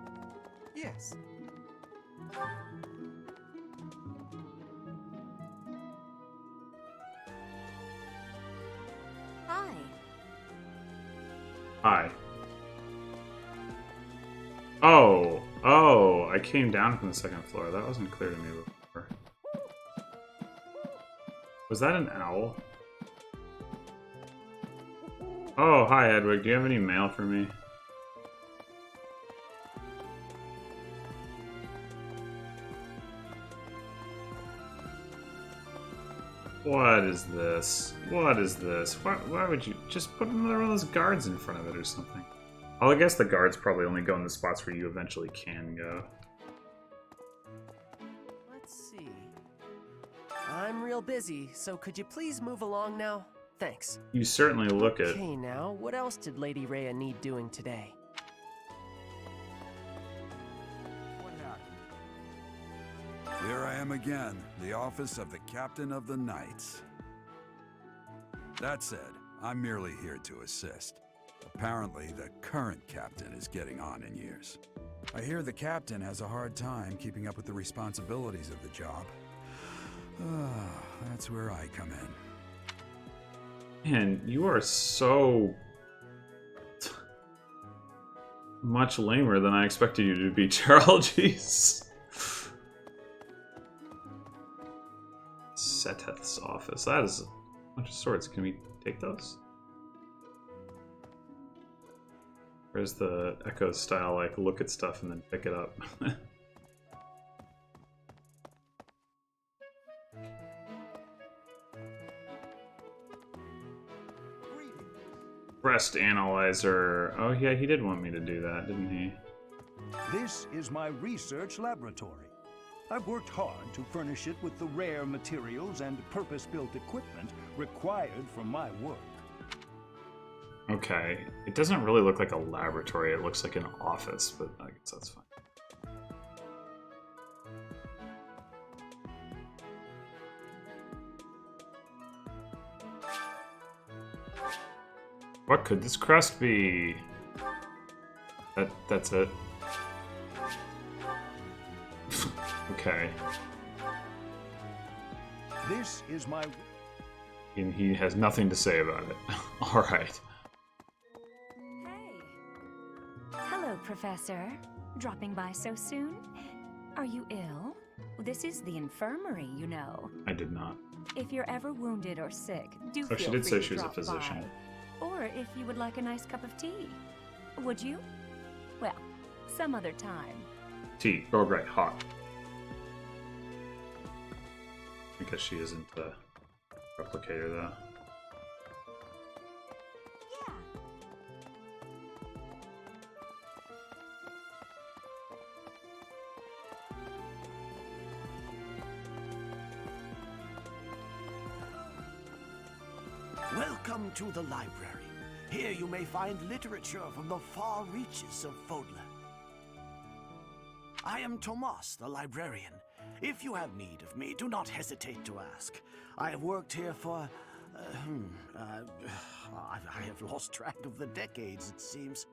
Yes. Hi. Hi. Oh, I came down from the second floor. That wasn't clear to me before. Was that an owl? Oh, hi, Edwig. Do you have any mail for me? What is this? What is this? Why would you just put another one of those guards in front of it or something? Well, I guess the guards probably only go in the spots where you eventually can go. Let's see. I'm real busy, so could you please move along now? Thanks. You certainly look it. Okay, now, what else did Lady Rhea need doing today? Here I am again, the office of the Captain of the Knights. That said, I'm merely here to assist. Apparently, the current captain is getting on in years. I hear the captain has a hard time keeping up with the responsibilities of the job. That's where I come in. Man, you are so much lamer than I expected you to be, Charles. Jeez. Seteth's office. That is a bunch of swords. Can we take those? Where's the Echo style, like, look at stuff and then pick it up? Breast analyzer. Oh yeah, he did want me to do that, didn't he? This is my research laboratory. I've worked hard to furnish it with the rare materials and purpose-built equipment required for my work. Okay, it doesn't really look like a laboratory, it looks like an office, but I guess that's fine. What could this crest be? That's it. Okay. This is my... And he has nothing to say about it. Alright. Hello, Professor. Dropping by so soon? Are you ill? This is the infirmary, you know. I did not. If you're ever wounded or sick, do Oh, feel she did free say to she was a drop physician. by. Or if you would like a nice cup of tea. Would you? Well, some other time. Tea. Oh, right, hot. Because she isn't a replicator, though. Welcome to the library. Here you may find literature from the far reaches of Fodler. I am Tomas the Librarian. If you have need of me, do not hesitate to ask. I have worked here for... I have lost track of the decades, it seems.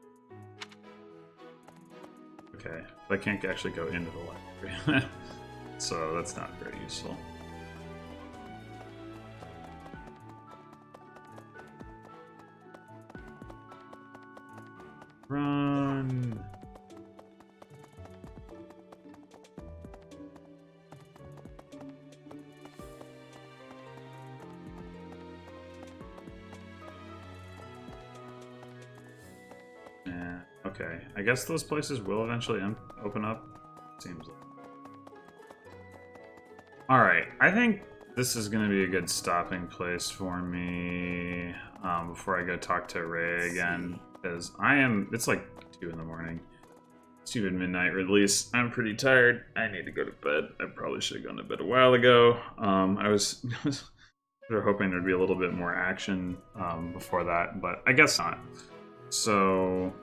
Okay, but I can't actually go into the library. So that's not very useful. Run! Yeah, okay. I guess those places will eventually open up. Seems like. Alright, I think this is going to be a good stopping place for me before I go talk to Ray again. Because it's like 2 in the morning. Stupid midnight release. I'm pretty tired. I need to go to bed. I probably should have gone to bed a while ago. I was sort of hoping there'd be a little bit more action before that, but I guess not. So,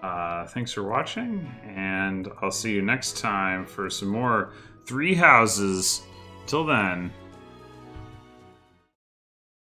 thanks for watching, and I'll see you next time for some more Three Houses. Till then.